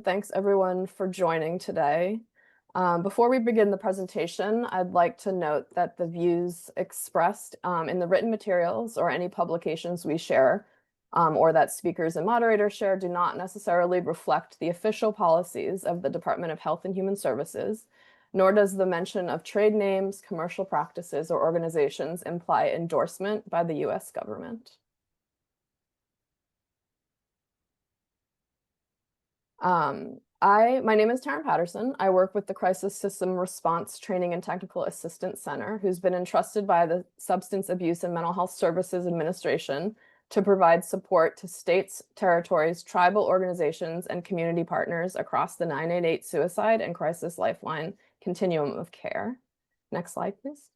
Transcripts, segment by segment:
Thanks everyone for joining today. Before we begin the presentation, I'd like to note that the views expressed in the written materials or any publications we share or that speakers and moderators share do not necessarily reflect the official policies of the Department of Health and Human Services, nor does the mention of trade names, commercial practices, or organizations imply endorsement by the US government. My name is Taryn Patterson. I work with the Crisis System Response Training and Technical Assistance Center, who's been entrusted by the Substance Abuse and Mental Health Services Administration to provide support to states, territories, tribal organizations, and community partners across the 988 Suicide and Crisis Lifeline continuum of care. Next slide, please.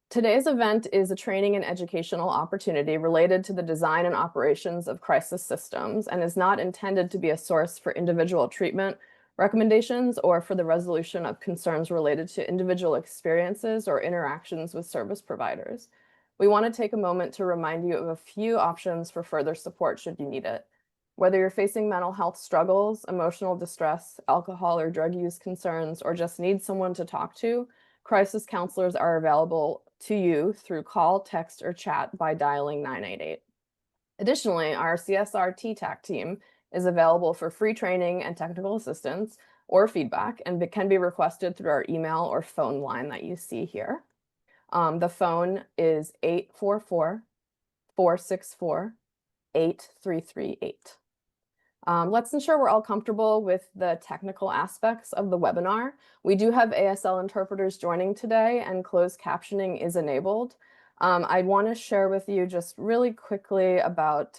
Today's event is a training and educational opportunity related to the design and operations of crisis systems and is not intended to be a source for individual treatment recommendations or for the resolution of concerns related to individual experiences or interactions with service providers. We want to take a moment to remind you of a few options for further support should you need it. Whether you're facing mental health struggles, emotional distress, alcohol or drug use concerns, or just need someone to talk to, crisis counselors are available to you through call, text, or chat by dialing 988. Additionally, our CSR-TTAC team is available for free training and technical assistance or feedback and can be requested through our email or phone line that you see here. The phone is 844-464-8338. Let's ensure we're all comfortable with the technical aspects of the webinar. We do have ASL interpreters joining today and closed captioning is enabled. I want to share with you just really quickly about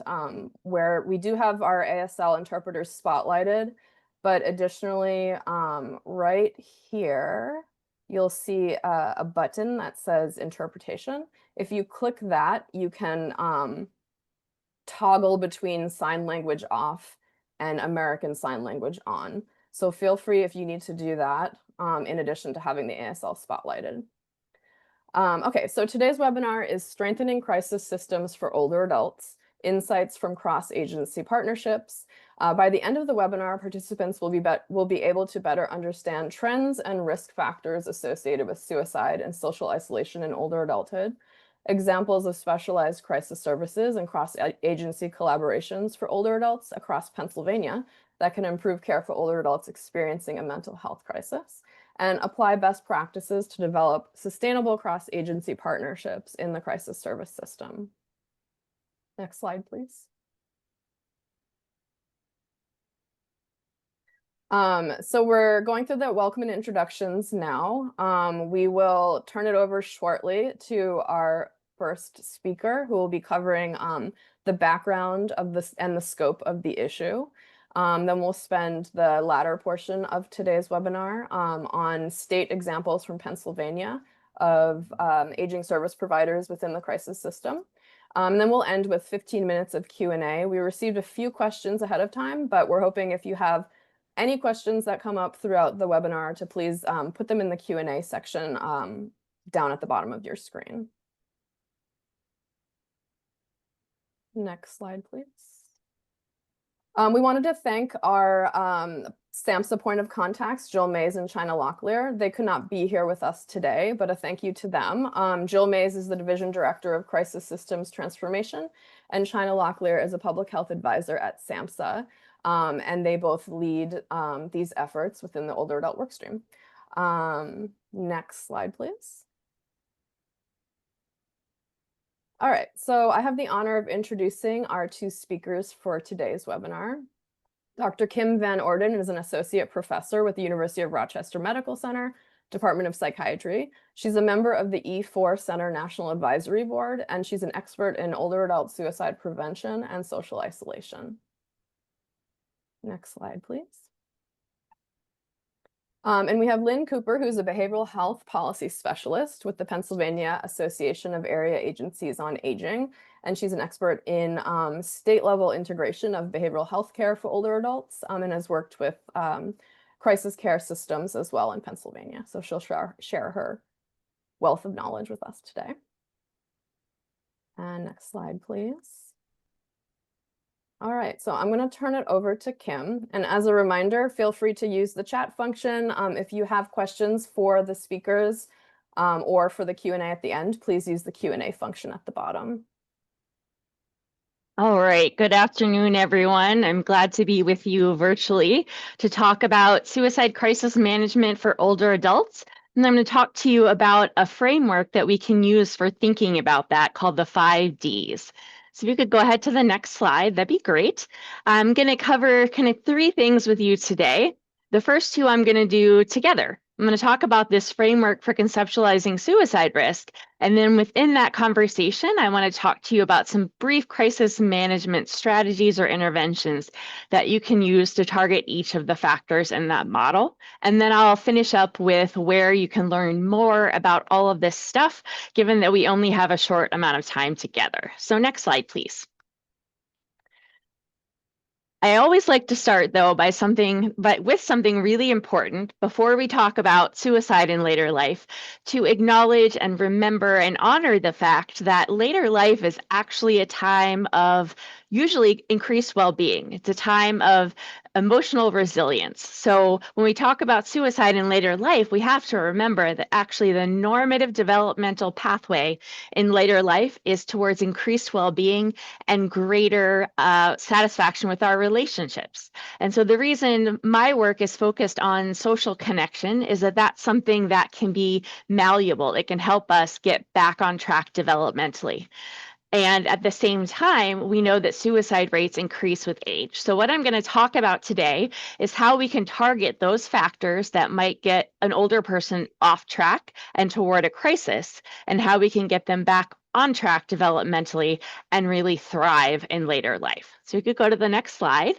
where we do have our ASL interpreters spotlighted, but additionally, right here, you'll see a button that says interpretation. If you click that, you can toggle between sign language off and American Sign Language on. So feel free if you need to do that, in addition to having the ASL spotlighted. Okay, so today's webinar is Strengthening Crisis Systems for Older Adults, Insights from Cross-Agency Partnerships. By the end of the webinar, participants will be able to better understand trends and risk factors associated with suicide and social isolation in older adulthood, examples of specialized crisis services and cross-agency collaborations for older adults across Pennsylvania that can improve care for older adults experiencing a mental health crisis, and apply best practices to develop sustainable cross-agency partnerships in the crisis service system. Next slide, please. So we're going through the welcome and introductions now. We will turn it over shortly to our first speaker, who will be covering the background of this and the scope of the issue. Then we'll spend the latter portion of today's webinar on state examples from Pennsylvania of aging service providers within the crisis system. And then we'll end with 15 minutes of Q&A. We received a few questions ahead of time, but we're hoping if you have any questions that come up throughout the webinar to please put them in the Q&A section down at the bottom of your screen. Next slide, please. We wanted to thank our SAMHSA point of contacts, Jill Mays and China Locklear. They could not be here with us today, but a thank you to them. Jill Mays is the Division Director of Crisis Systems Transformation, and China Locklear is a Public Health Advisor at SAMHSA. And they both lead these efforts within the older adult workstream. Next slide, please. All right, so I have the honor of introducing our two speakers for today's webinar. Dr. Kim Van Orden is an associate professor with the University of Rochester Medical Center, Department of Psychiatry. She's a member of the E4 Center National Advisory Board, and she's an expert in older adult suicide prevention and social isolation. Next slide, please. And we have Lynn Cooper, who's a behavioral health policy specialist with the Pennsylvania Association of Area Agencies on Aging. And she's an expert in state-level integration of behavioral health care for older adults and has worked with crisis care systems as well in Pennsylvania. So she'll share her wealth of knowledge with us today. And next slide, please. All right, so I'm going to turn it over to Kim. And as a reminder, feel free to use the chat function. If you have questions for the speakers or for the Q&A at the end, please use the Q&A function at the bottom. All right, good afternoon, everyone. I'm glad to be with you virtually to talk about suicide crisis management for older adults. And I'm going to talk to you about a framework that we can use for thinking about that called the 5Ds. So if you could go ahead to the next slide, that'd be great. I'm going to cover kind of three things with you today. The first two I'm going to do together. I'm going to talk about this framework for conceptualizing suicide risk. And then within that conversation, I want to talk to you about some brief crisis management strategies or interventions that you can use to target each of the factors in that model. And then I'll finish up with where you can learn more about all of this stuff, given that we only have a short amount of time together. So next slide, please. I always like to start though with something really important before we talk about suicide in later life, to acknowledge and remember and honor the fact that later life is actually a time of usually increased well-being. It's a time of emotional resilience. So when we talk about suicide in later life, we have to remember that actually the normative developmental pathway in later life is towards increased well-being and greater satisfaction with our relationships. And so the reason my work is focused on social connection is that that's something that can be malleable. It can help us get back on track developmentally. And at the same time, we know that suicide rates increase with age. So what I'm going to talk about today is how we can target those factors that might get an older person off track and toward a crisis, and how we can get them back on track developmentally and really thrive in later life. So we could go to the next slide.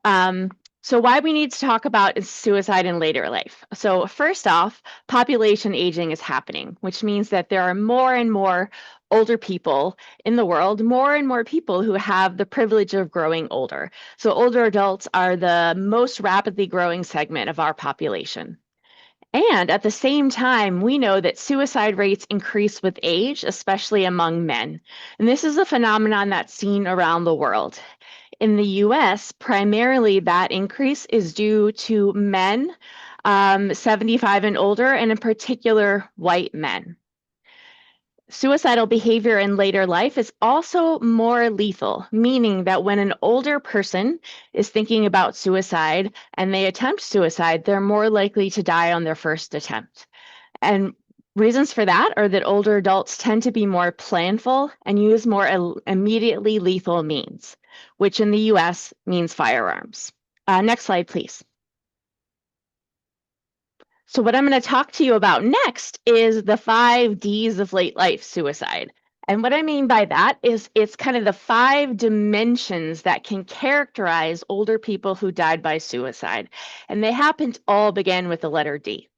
So why we need to talk about is suicide in later life. So first off, population aging is happening, which means that there are more and more older people in the world, more and more people who have the privilege of growing older. So older adults are the most rapidly growing segment of our population. And at the same time, we know that suicide rates increase with age, especially among men. And this is a phenomenon that's seen around the world. In the US, primarily that increase is due to men 75 and older, and in particular, white men. Suicidal behavior in later life is also more lethal, meaning that when an older person is thinking about suicide and they attempt suicide, they're more likely to die on their first attempt. And reasons for that are that older adults tend to be more planful and use more immediately lethal means, which in the US means firearms. Next slide, please. So what I'm going to talk to you about next is the 5Ds of late life suicide. And what I mean by that is it's kind of the 5 dimensions that can characterize older people who died by suicide. And they happen to all begin with the letter D.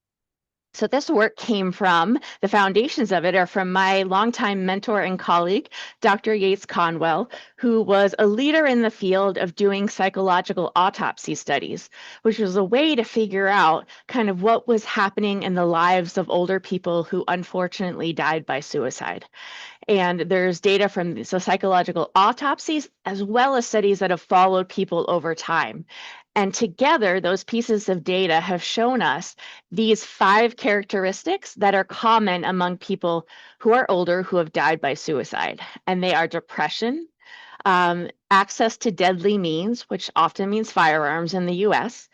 So this work came from, the foundations of it are from my longtime mentor and colleague, Dr. Yates Conwell, who was a leader in the field of doing psychological autopsy studies, which was a way to figure out kind of what was happening in the lives of older people who unfortunately died by suicide. And there's data from the psychological autopsies, as well as studies that have followed people over time. And together, those pieces of data have shown us these 5 characteristics that are common among people who are older who have died by suicide. And they are depression, access to deadly means, which often means firearms in the US,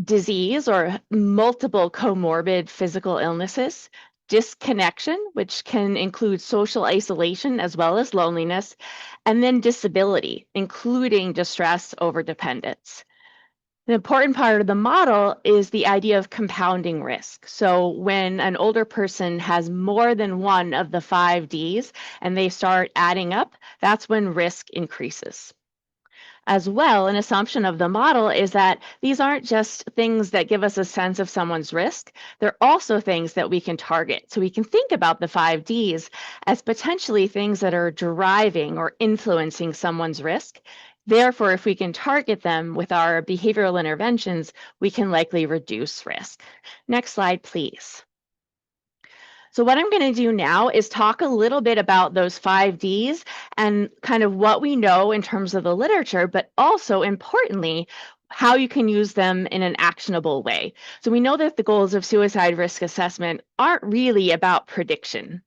disease or multiple comorbid physical illnesses, disconnection, which can include social isolation as well as loneliness, and then disability, including distress over dependence. The important part of the model is the idea of compounding risk. So when an older person has more than one of the 5Ds and they start adding up, that's when risk increases. As well, an assumption of the model is that these aren't just things that give us a sense of someone's risk, they're also things that we can target. So we can think about the 5Ds as potentially things that are driving or influencing someone's risk. Therefore, if we can target them with our behavioral interventions, we can likely reduce risk. Next slide, please. So what I'm going to do now is talk a little bit about those 5Ds and kind of what we know in terms of the literature, but also importantly, how you can use them in an actionable way. So we know that the goals of suicide risk assessment aren't really about prediction.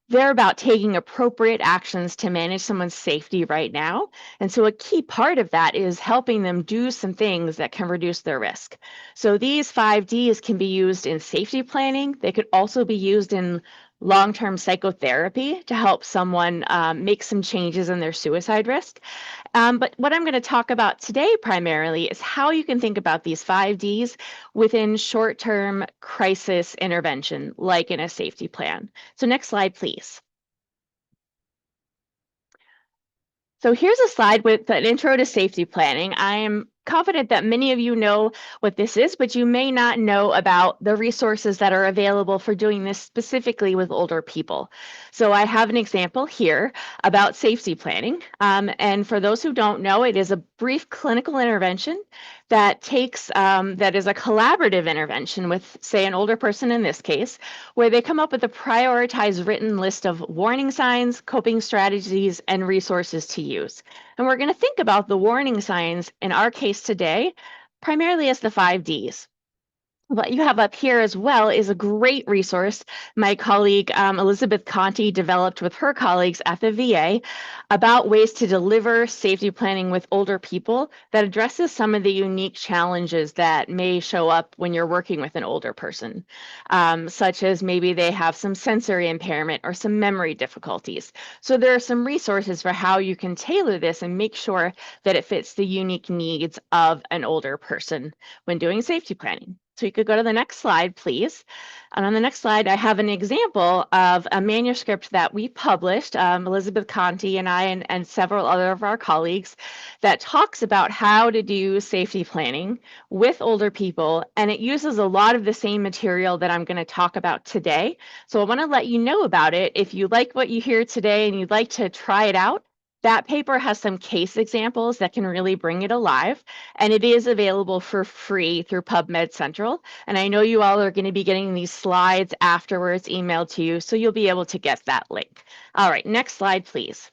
They're about taking appropriate actions to manage someone's safety right now. And so a key part of that is helping them do some things that can reduce their risk. So these 5Ds can be used in safety planning. They could also be used in long-term psychotherapy to help someone make some changes in their suicide risk. But what I'm going to talk about today primarily is how you can think about these 5Ds within short-term crisis intervention, like in a safety plan. So next slide, please. So here's a slide with an intro to safety planning. I am confident that many of you know what this is, but you may not know about the resources that are available for doing this specifically with older people. So I have an example here about safety planning. And for those who don't know, it is a brief clinical intervention that that is a collaborative intervention with, say, an older person in this case, where they come up with a prioritized written list of warning signs, coping strategies, and resources to use. And we're going to think about the warning signs in our case today, primarily as the 5Ds. What you have up here as well is a great resource my colleague Elizabeth Conti developed with her colleagues at the VA about ways to deliver safety planning with older people that addresses some of the unique challenges that may show up when you're working with an older person, such as maybe they have some sensory impairment or some memory difficulties. So there are some resources for how you can tailor this and make sure that it fits the unique needs of an older person when doing safety planning. So you could go to the next slide, please. And on the next slide, I have an example of a manuscript that we published, Elizabeth Conti and I and several other of our colleagues, that talks about how to do safety planning with older people. And it uses a lot of the same material that I'm going to talk about today. So I want to let you know about it. If you like what you hear today and you'd like to try it out, that paper has some case examples that can really bring it alive, and it is available for free through PubMed Central. And I know you all are going to be getting these slides afterwards emailed to you, so you'll be able to get that link. All right, next slide, please.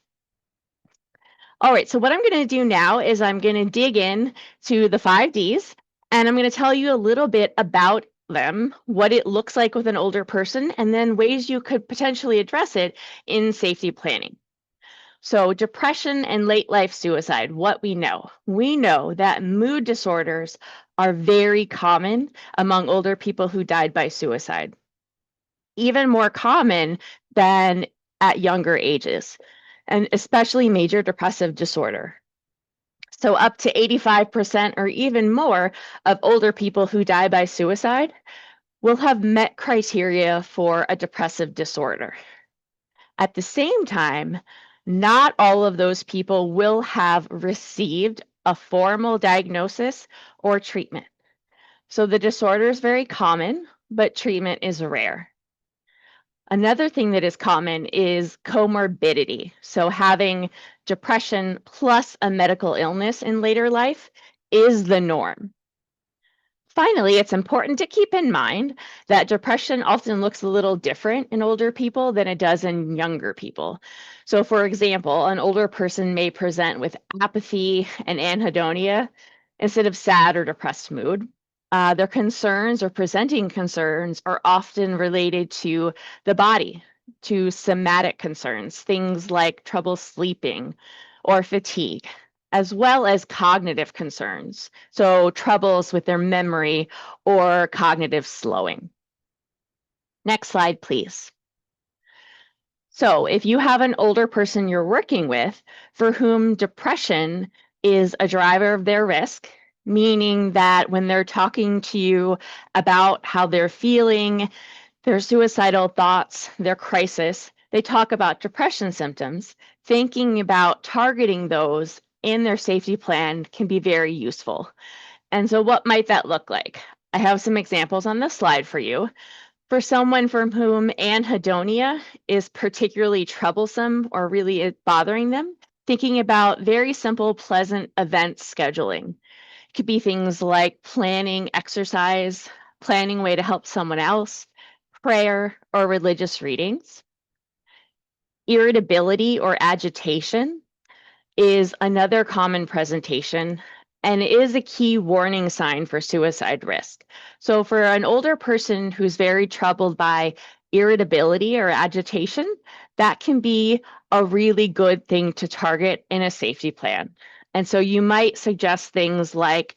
All right, so what I'm going to do now is I'm going to dig in to the 5Ds, and I'm going to tell you a little bit about them, what it looks like with an older person, and then ways you could potentially address it in safety planning. So depression and late life suicide, what we know. We know that mood disorders are very common among older people who died by suicide, even more common than at younger ages, and especially major depressive disorder. So up to 85% or even more of older people who die by suicide will have met criteria for a depressive disorder. At the same time, not all of those people will have received a formal diagnosis or treatment. So the disorder is very common, but treatment is rare. Another thing that is common is comorbidity. So having depression plus a medical illness in later life is the norm. Finally, it's important to keep in mind that depression often looks a little different in older people than it does in younger people. So, for example, an older person may present with apathy and anhedonia instead of sad or depressed mood. Their concerns or presenting concerns are often related to the body, to somatic concerns, things like trouble sleeping or fatigue, as well as cognitive concerns, so troubles with their memory or cognitive slowing. Next slide, please. So if you have an older person you're working with for whom depression is a driver of their risk, meaning that when they're talking to you about how they're feeling, their suicidal thoughts, their crisis, they talk about depression symptoms, thinking about targeting those in their safety plan can be very useful. And so what might that look like? I have some examples on this slide for you. For someone from whom anhedonia is particularly troublesome or really is bothering them, thinking about very simple, pleasant event scheduling. It could be things like planning exercise, planning a way to help someone else, prayer, or religious readings. Irritability or agitation is another common presentation and is a key warning sign for suicide risk. So for an older person who's very troubled by irritability or agitation, that can be a really good thing to target in a safety plan. And so you might suggest things like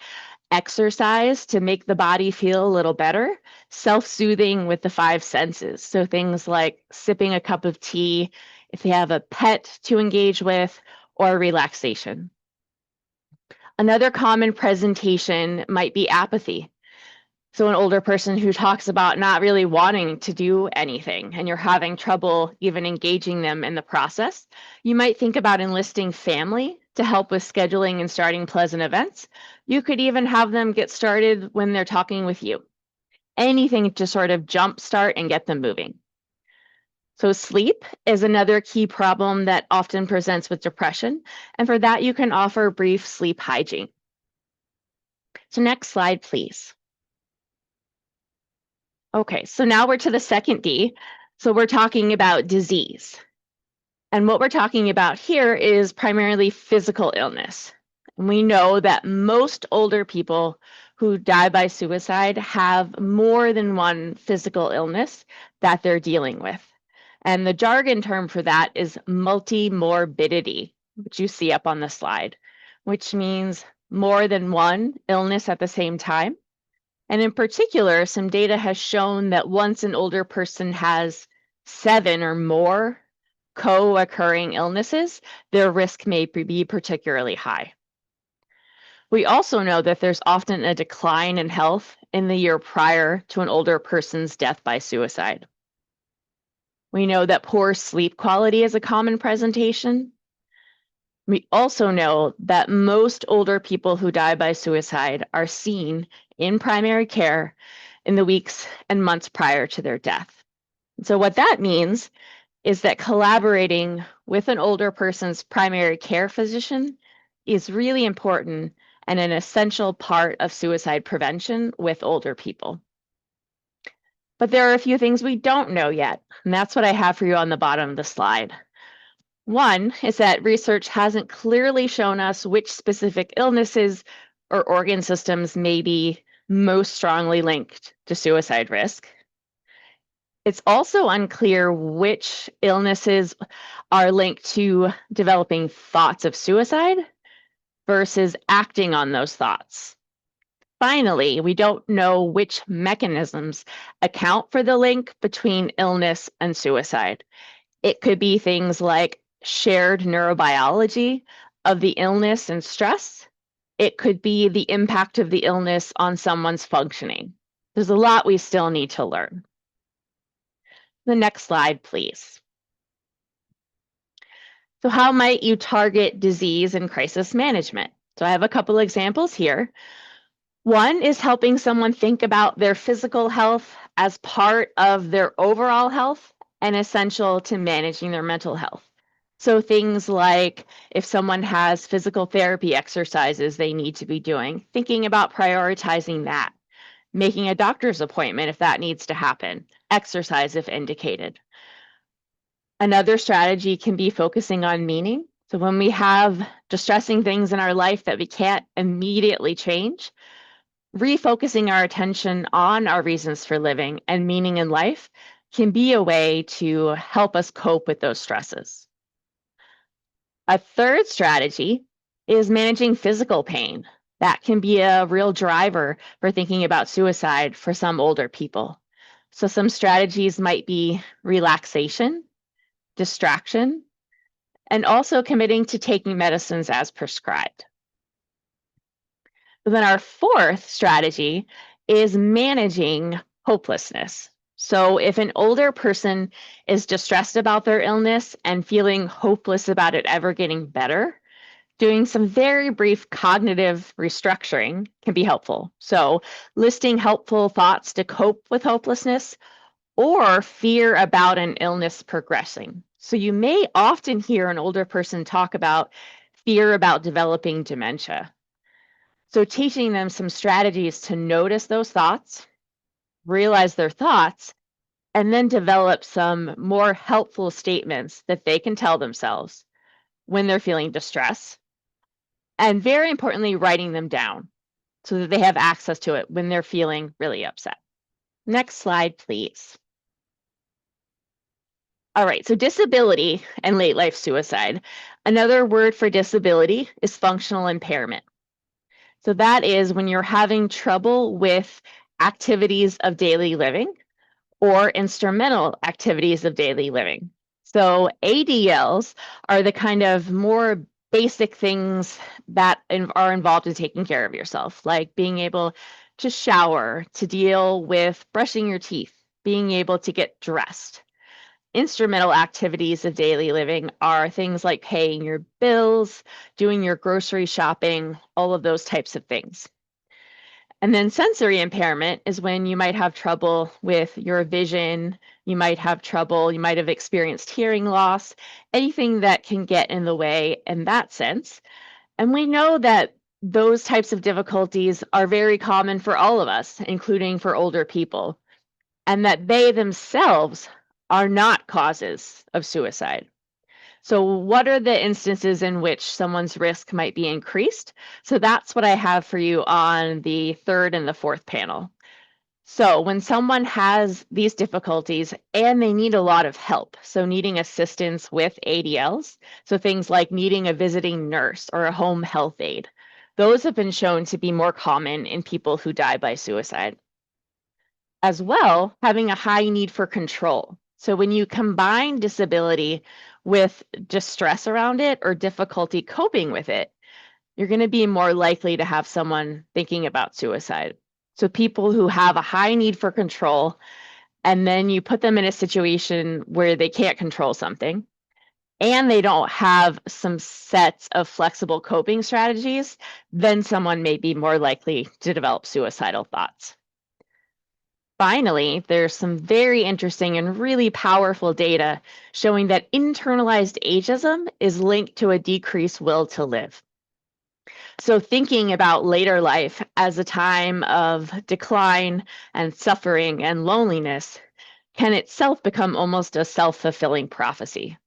exercise to make the body feel a little better, self-soothing with the five senses. So things like sipping a cup of tea, if they have a pet to engage with, or relaxation. Another common presentation might be apathy. So an older person who talks about not really wanting to do anything and you're having trouble even engaging them in the process, you might think about enlisting family to help with scheduling and starting pleasant events. You could even have them get started when they're talking with you. Anything to sort of jumpstart and get them moving. So sleep is another key problem that often presents with depression. And for that, you can offer brief sleep hygiene. So next slide, please. Okay, so now we're to the second D. So we're talking about disease. And what we're talking about here is primarily physical illness. And we know that most older people who die by suicide have more than one physical illness that they're dealing with. And the jargon term for that is multimorbidity, which you see up on the slide, which means more than one illness at the same time. And in particular, some data has shown that once an older person has 7 or more co-occurring illnesses, their risk may be particularly high. We also know that there's often a decline in health in the year prior to an older person's death by suicide. We know that poor sleep quality is a common presentation. We also know that most older people who die by suicide are seen in primary care in the weeks and months prior to their death. So what that means is that collaborating with an older person's primary care physician is really important and an essential part of suicide prevention with older people. But there are a few things we don't know yet, and that's what I have for you on the bottom of the slide. One is that research hasn't clearly shown us which specific illnesses or organ systems may be most strongly linked to suicide risk. It's also unclear which illnesses are linked to developing thoughts of suicide versus acting on those thoughts. Finally, we don't know which mechanisms account for the link between illness and suicide. It could be things like shared neurobiology of the illness and stress. It could be the impact of the illness on someone's functioning. There's a lot we still need to learn. The next slide, please. So how might you target disease and crisis management? So I have a couple examples here. One is helping someone think about their physical health as part of their overall health and essential to managing their mental health. So things like if someone has physical therapy exercises they need to be doing, thinking about prioritizing that, making a doctor's appointment if that needs to happen, exercise if indicated. Another strategy can be focusing on meaning. So when we have distressing things in our life that we can't immediately change, refocusing our attention on our reasons for living and meaning in life can be a way to help us cope with those stresses. A third strategy is managing physical pain. That can be a real driver for thinking about suicide for some older people. So some strategies might be relaxation, distraction, and also committing to taking medicines as prescribed. Then our fourth strategy is managing hopelessness. So if an older person is distressed about their illness and feeling hopeless about it ever getting better, doing some very brief cognitive restructuring can be helpful. So listing helpful thoughts to cope with hopelessness or fear about an illness progressing. So you may often hear an older person talk about fear about developing dementia. So teaching them some strategies to notice those thoughts, realize their thoughts, and then develop some more helpful statements that they can tell themselves when they're feeling distress. And very importantly, writing them down so that they have access to it when they're feeling really upset. Next slide, please. All right, so disability and late life suicide. Another word for disability is functional impairment. So that is when you're having trouble with activities of daily living or instrumental activities of daily living. So ADLs are the kind of more basic things that are involved in taking care of yourself, like being able to shower, to deal with brushing your teeth, being able to get dressed. Instrumental activities of daily living are things like paying your bills, doing your grocery shopping, all of those types of things. And then sensory impairment is when you might have trouble with your vision, you might have trouble, you might have experienced hearing loss, anything that can get in the way in that sense. And we know that those types of difficulties are very common for all of us, including for older people, and that they themselves are not causes of suicide. So what are the instances in which someone's risk might be increased? So that's what I have for you on the third and the fourth panel. So when someone has these difficulties and they need a lot of help, so needing assistance with ADLs, so things like needing a visiting nurse or a home health aide, those have been shown to be more common in people who die by suicide. As well, having a high need for control. So when you combine disability with distress around it or difficulty coping with it, you're going to be more likely to have someone thinking about suicide. So people who have a high need for control, and then you put them in a situation where they can't control something, and they don't have some sets of flexible coping strategies, then someone may be more likely to develop suicidal thoughts. Finally, there's some very interesting and really powerful data showing that internalized ageism is linked to a decreased will to live. So thinking about later life as a time of decline and suffering and loneliness can itself become almost a self-fulfilling prophecy.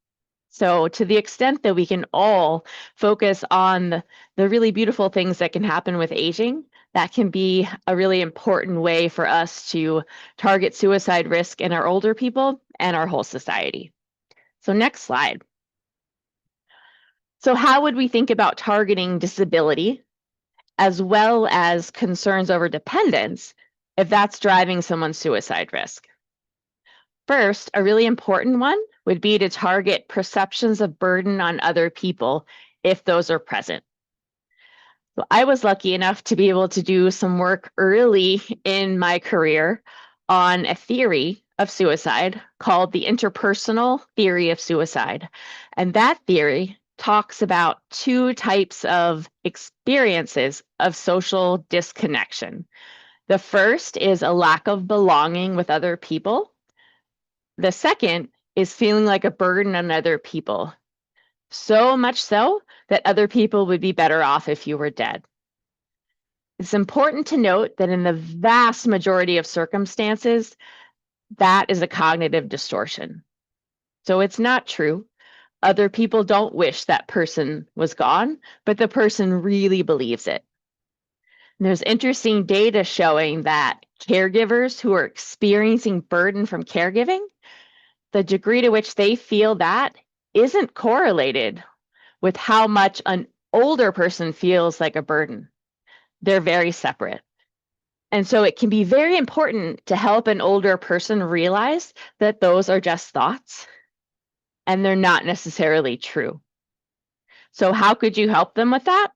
So to the extent that we can all focus on the really beautiful things that can happen with aging, that can be a really important way for us to target suicide risk in our older people and our whole society. So next slide. So how would we think about targeting disability as well as concerns over dependence if that's driving someone's suicide risk? First, a really important one would be to target perceptions of burden on other people if those are present. So I was lucky enough to be able to do some work early in my career on a theory of suicide called the interpersonal theory of suicide. And that theory talks about two types of experiences of social disconnection. The first is a lack of belonging with other people. The second is feeling like a burden on other people, so much so that other people would be better off if you were dead. It's important to note that in the vast majority of circumstances, that is a cognitive distortion. So it's not true. Other people don't wish that person was gone, but the person really believes it. And there's interesting data showing that caregivers who are experiencing burden from caregiving, the degree to which they feel that isn't correlated with how much an older person feels like a burden. They're very separate. And so it can be very important to help an older person realize that those are just thoughts and they're not necessarily true. So how could you help them with that?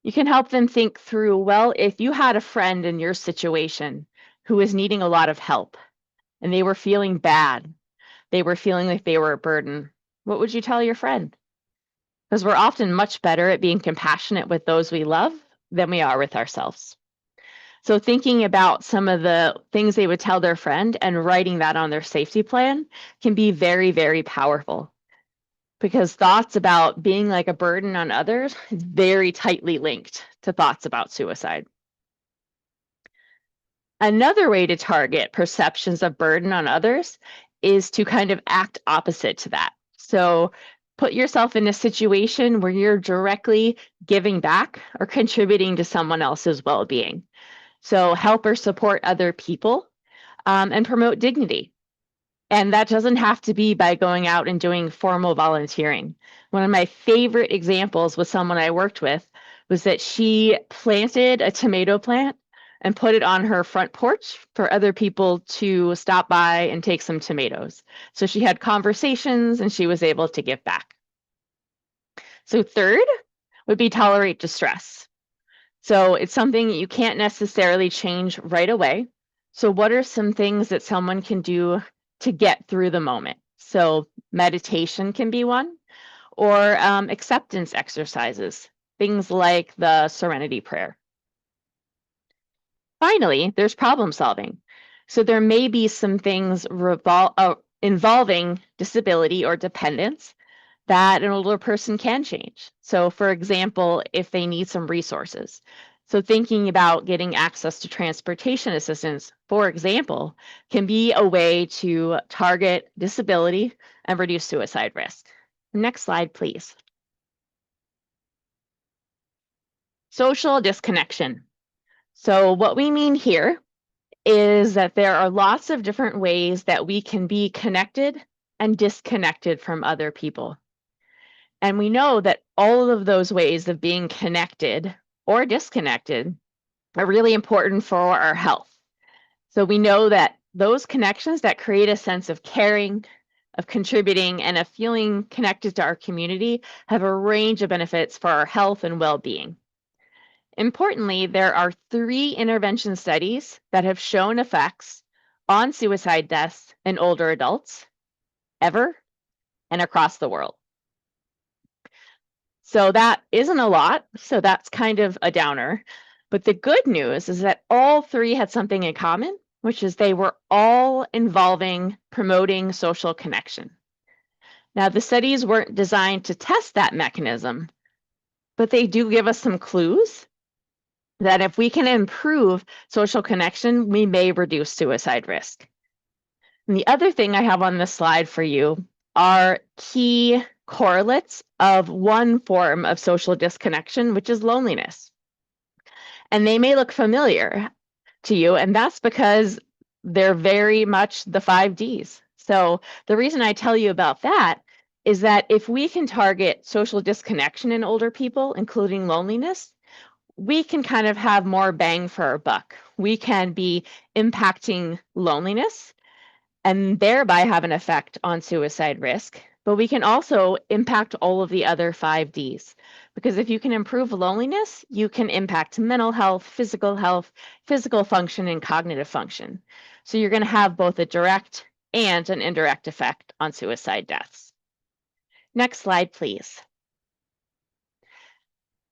You can help them think through, well, if you had a friend in your situation who was needing a lot of help and they were feeling bad, they were feeling like they were a burden, what would you tell your friend? Because we're often much better at being compassionate with those we love than we are with ourselves. So thinking about some of the things they would tell their friend and writing that on their safety plan can be very, very powerful, because thoughts about being like a burden on others is very tightly linked to thoughts about suicide. Another way to target perceptions of burden on others is to kind of act opposite to that. So put yourself in a situation where you're directly giving back or contributing to someone else's well-being. So help or support other people and promote dignity. And that doesn't have to be by going out and doing formal volunteering. One of my favorite examples with someone I worked with was that she planted a tomato plant and put it on her front porch for other people to stop by and take some tomatoes. So she had conversations and she was able to give back. So third would be tolerate distress. So it's something you can't necessarily change right away. So what are some things that someone can do to get through the moment? So meditation can be one, or acceptance exercises, things like the Serenity Prayer. Finally, there's problem solving. So there may be some things involving disability or dependence that an older person can change. So for example, if they need some resources. So thinking about getting access to transportation assistance, for example, can be a way to target disability and reduce suicide risk. Next slide, please. Social disconnection. So what we mean here is that there are lots of different ways that we can be connected and disconnected from other people. And we know that all of those ways of being connected or disconnected are really important for our health. So we know that those connections that create a sense of caring, of contributing, and of feeling connected to our community have a range of benefits for our health and well-being. Importantly, there are 3 intervention studies that have shown effects on suicide deaths in older adults ever and across the world. So that isn't a lot, so that's kind of a downer. But the good news is that all 3 had something in common, which is they were all involving promoting social connection. Now, the studies weren't designed to test that mechanism, but they do give us some clues that if we can improve social connection, we may reduce suicide risk. And the other thing I have on this slide for you are key correlates of one form of social disconnection, which is loneliness. And they may look familiar to you, and that's because they're very much the 5 Ds. So the reason I tell you about that is that if we can target social disconnection in older people, including loneliness, we can kind of have more bang for our buck. We can be impacting loneliness and thereby have an effect on suicide risk. But we can also impact all of the other 5 Ds. Because if you can improve loneliness, you can impact mental health, physical function, and cognitive function. So you're going to have both a direct and an indirect effect on suicide deaths. Next slide, please.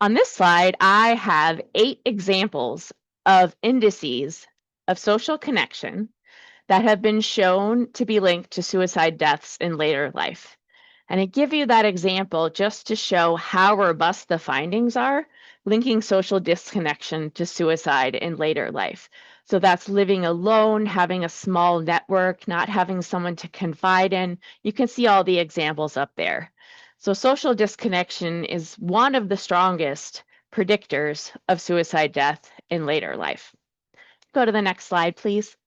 On this slide, I have 8 examples of indices of social connection that have been shown to be linked to suicide deaths in later life. And I give you that example just to show how robust the findings are linking social disconnection to suicide in later life. So that's living alone, having a small network, not having someone to confide in. You can see all the examples up there. So social disconnection is one of the strongest predictors of suicide death in later life. Go to the next slide, please.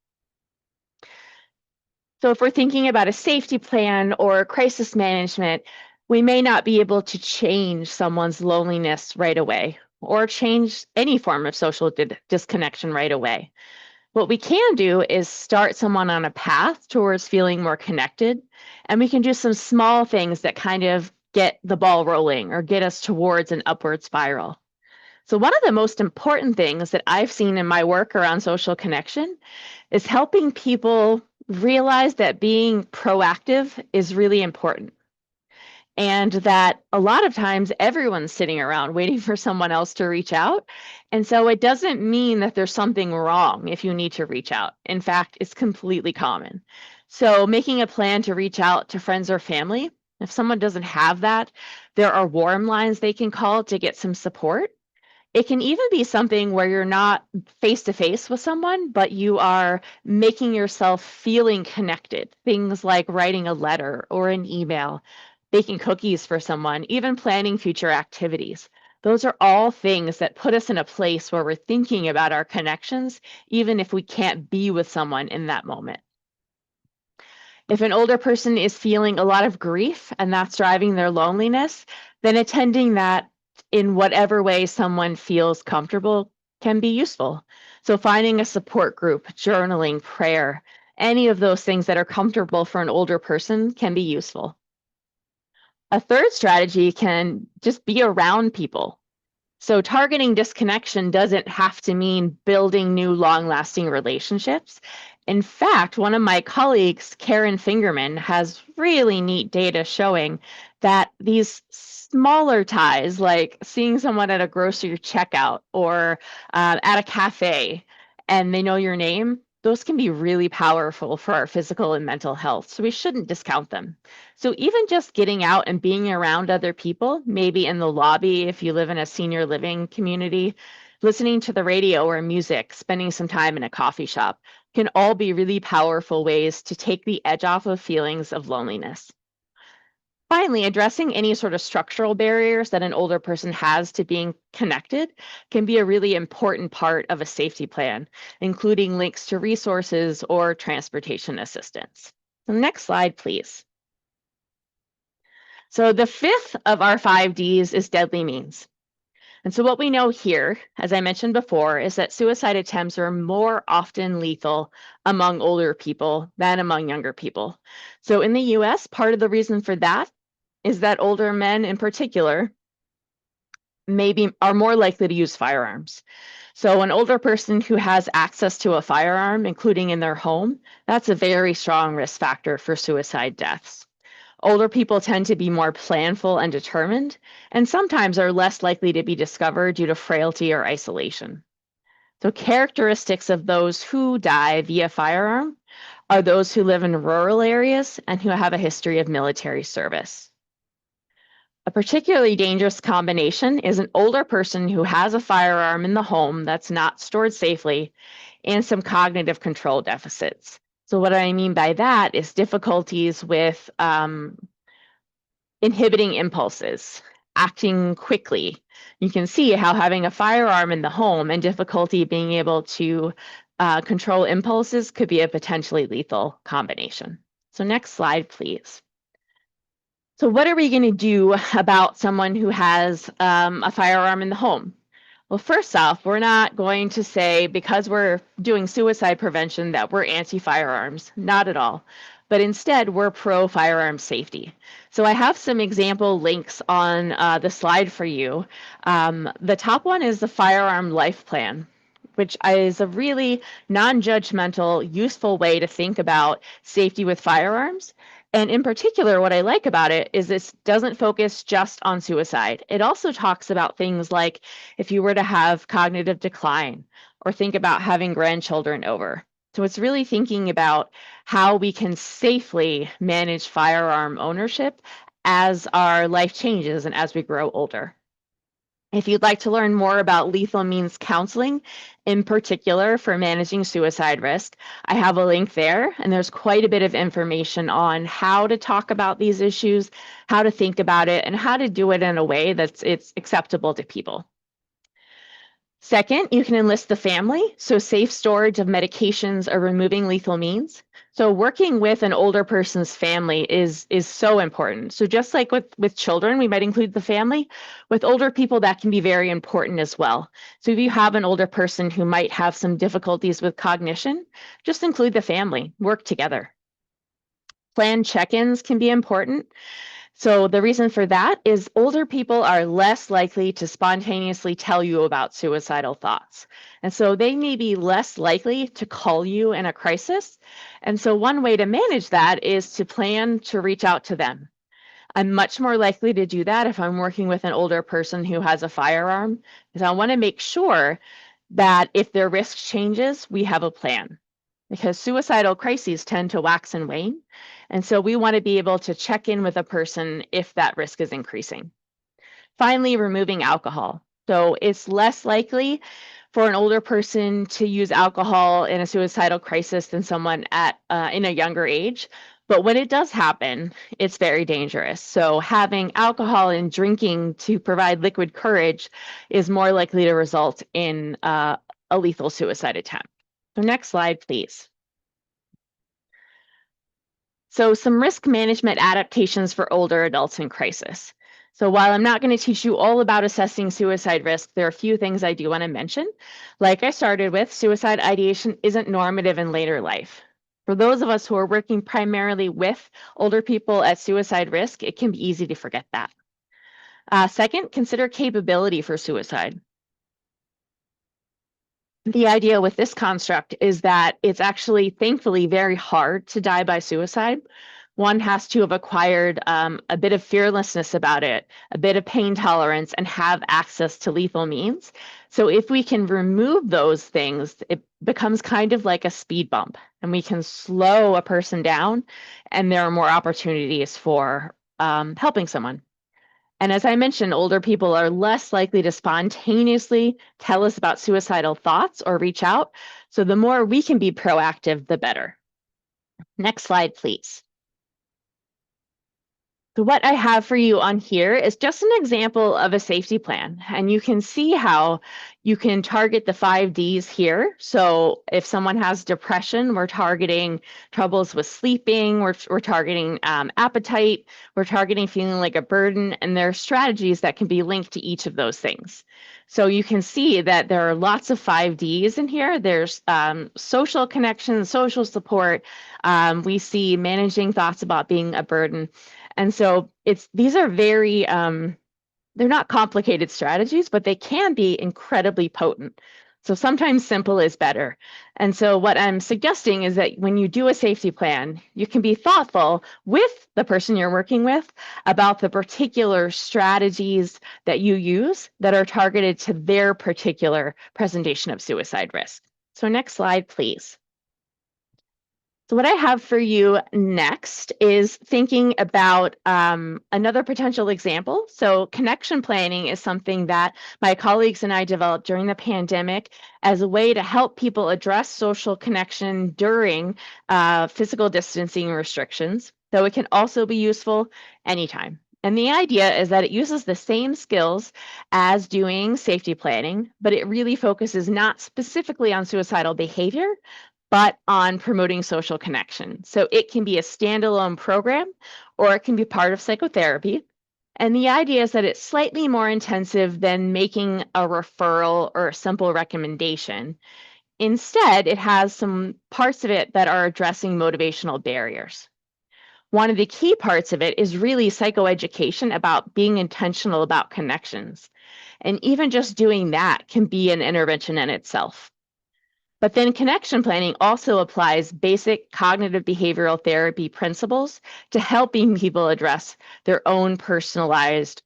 So if we're thinking about a safety plan or crisis management, we may not be able to change someone's loneliness right away or change any form of social disconnection right away. What we can do is start someone on a path towards feeling more connected, and we can do some small things that kind of get the ball rolling or get us towards an upward spiral. So one of the most important things that I've seen in my work around social connection is helping people realize that being proactive is really important. And that a lot of times everyone's sitting around waiting for someone else to reach out. And so it doesn't mean that there's something wrong if you need to reach out. In fact, it's completely common. So making a plan to reach out to friends or family, if someone doesn't have that, there are warm lines they can call to get some support. It can even be something where you're not face to face with someone, but you are making yourself feeling connected. Things like writing a letter or an email, baking cookies for someone, even planning future activities. Those are all things that put us in a place where we're thinking about our connections, even if we can't be with someone in that moment. If an older person is feeling a lot of grief and that's driving their loneliness, then attending that in whatever way someone feels comfortable can be useful. So finding a support group, journaling, prayer, any of those things that are comfortable for an older person can be useful. A third strategy can just be around people. So targeting disconnection doesn't have to mean building new long-lasting relationships. In fact, one of my colleagues, Karen Fingerman, has really neat data showing that these smaller ties, like seeing someone at a grocery checkout or at a cafe, and they know your name, those can be really powerful for our physical and mental health. So we shouldn't discount them. So even just getting out and being around other people, maybe in the lobby if you live in a senior living community, listening to the radio or music, spending some time in a coffee shop, can all be really powerful ways to take the edge off of feelings of loneliness. Finally, addressing any sort of structural barriers that an older person has to being connected can be a really important part of a safety plan, including links to resources or transportation assistance. The next slide, please. So the fifth of our 5Ds is deadly means. And so what we know here, as I mentioned before, is that suicide attempts are more often lethal among older people than among younger people. So in the US, part of the reason for that is that older men in particular maybe are more likely to use firearms. So an older person who has access to a firearm, including in their home, that's a very strong risk factor for suicide deaths. Older people tend to be more planful and determined, and sometimes are less likely to be discovered due to frailty or isolation. So characteristics of those who die via firearm are those who live in rural areas and who have a history of military service. A particularly dangerous combination is an older person who has a firearm in the home that's not stored safely and some cognitive control deficits. So what I mean by that is difficulties with inhibiting impulses, acting quickly. You can see how having a firearm in the home and difficulty being able to control impulses could be a potentially lethal combination. So next slide, please. So what are we going to do about someone who has a firearm in the home? Well, first off, we're not going to say because we're doing suicide prevention that we're anti-firearms, not at all. But instead, we're pro-firearm safety. So I have some example links on the slide for you. The top one is the Firearm Life Plan, which is a really non-judgmental, useful way to think about safety with firearms. And in particular, what I like about it is this doesn't focus just on suicide. It also talks about things like if you were to have cognitive decline or think about having grandchildren over. So it's really thinking about how we can safely manage firearm ownership as our life changes and as we grow older. If you'd like to learn more about lethal means counseling, in particular for managing suicide risk, I have a link there, and there's quite a bit of information on how to talk about these issues, how to think about it, and how to do it in a way that's acceptable to people. Second, you can enlist the family, so safe storage of medications or removing lethal means. So working with an older person's family is so important. So just like with children, we might include the family. With older people, that can be very important as well. So if you have an older person who might have some difficulties with cognition, just include the family, work together. Planned check-ins can be important. So the reason for that is older people are less likely to spontaneously tell you about suicidal thoughts. And so they may be less likely to call you in a crisis. And so one way to manage that is to plan to reach out to them. I'm much more likely to do that if I'm working with an older person who has a firearm, because I want to make sure that if their risk changes, we have a plan. Because suicidal crises tend to wax and wane. And so we want to be able to check in with a person if that risk is increasing. Finally, removing alcohol. So it's less likely for an older person to use alcohol in a suicidal crisis than someone at in a younger age. But when it does happen, it's very dangerous. So having alcohol and drinking to provide liquid courage is more likely to result in a lethal suicide attempt. So next slide, please. So some risk management adaptations for older adults in crisis. So while I'm not going to teach you all about assessing suicide risk, there are a few things I do want to mention. Like I started with, suicide ideation isn't normative in later life. For those of us who are working primarily with older people at suicide risk, it can be easy to forget that. Second, consider capability for suicide. The idea with this construct is that it's actually, thankfully, very hard to die by suicide. One has to have acquired a bit of fearlessness about it, a bit of pain tolerance, and have access to lethal means. So if we can remove those things, it becomes kind of like a speed bump, and we can slow a person down, and there are more opportunities for helping someone. And as I mentioned, older people are less likely to spontaneously tell us about suicidal thoughts or reach out. So the more we can be proactive, the better. Next slide, please. So what I have for you on here is just an example of a safety plan. And you can see how you can target the 5Ds here. So if someone has depression, we're targeting troubles with sleeping, we're targeting appetite, we're targeting feeling like a burden, and there are strategies that can be linked to each of those things. So you can see that there are lots of 5Ds in here. There's social connection, social support. We see managing thoughts about being a burden. And so these are very they're not complicated strategies, but they can be incredibly potent. So sometimes simple is better. And so what I'm suggesting is that when you do a safety plan, you can be thoughtful with the person you're working with about the particular strategies that you use that are targeted to their particular presentation of suicide risk. So next slide, please. So what I have for you next is thinking about another potential example. So connection planning is something that my colleagues and I developed during the pandemic as a way to help people address social connection during physical distancing restrictions. So it can also be useful anytime. And the idea is that it uses the same skills as doing safety planning, but it really focuses not specifically on suicidal behavior, but on promoting social connection. So it can be a standalone program or it can be part of psychotherapy. And the idea is that it's slightly more intensive than making a referral or a simple recommendation. Instead, it has some parts of it that are addressing motivational barriers. One of the key parts of it is really psychoeducation about being intentional about connections. And even just doing that can be an intervention in itself. But then connection planning also applies basic cognitive behavioral therapy principles to helping people address their own personalized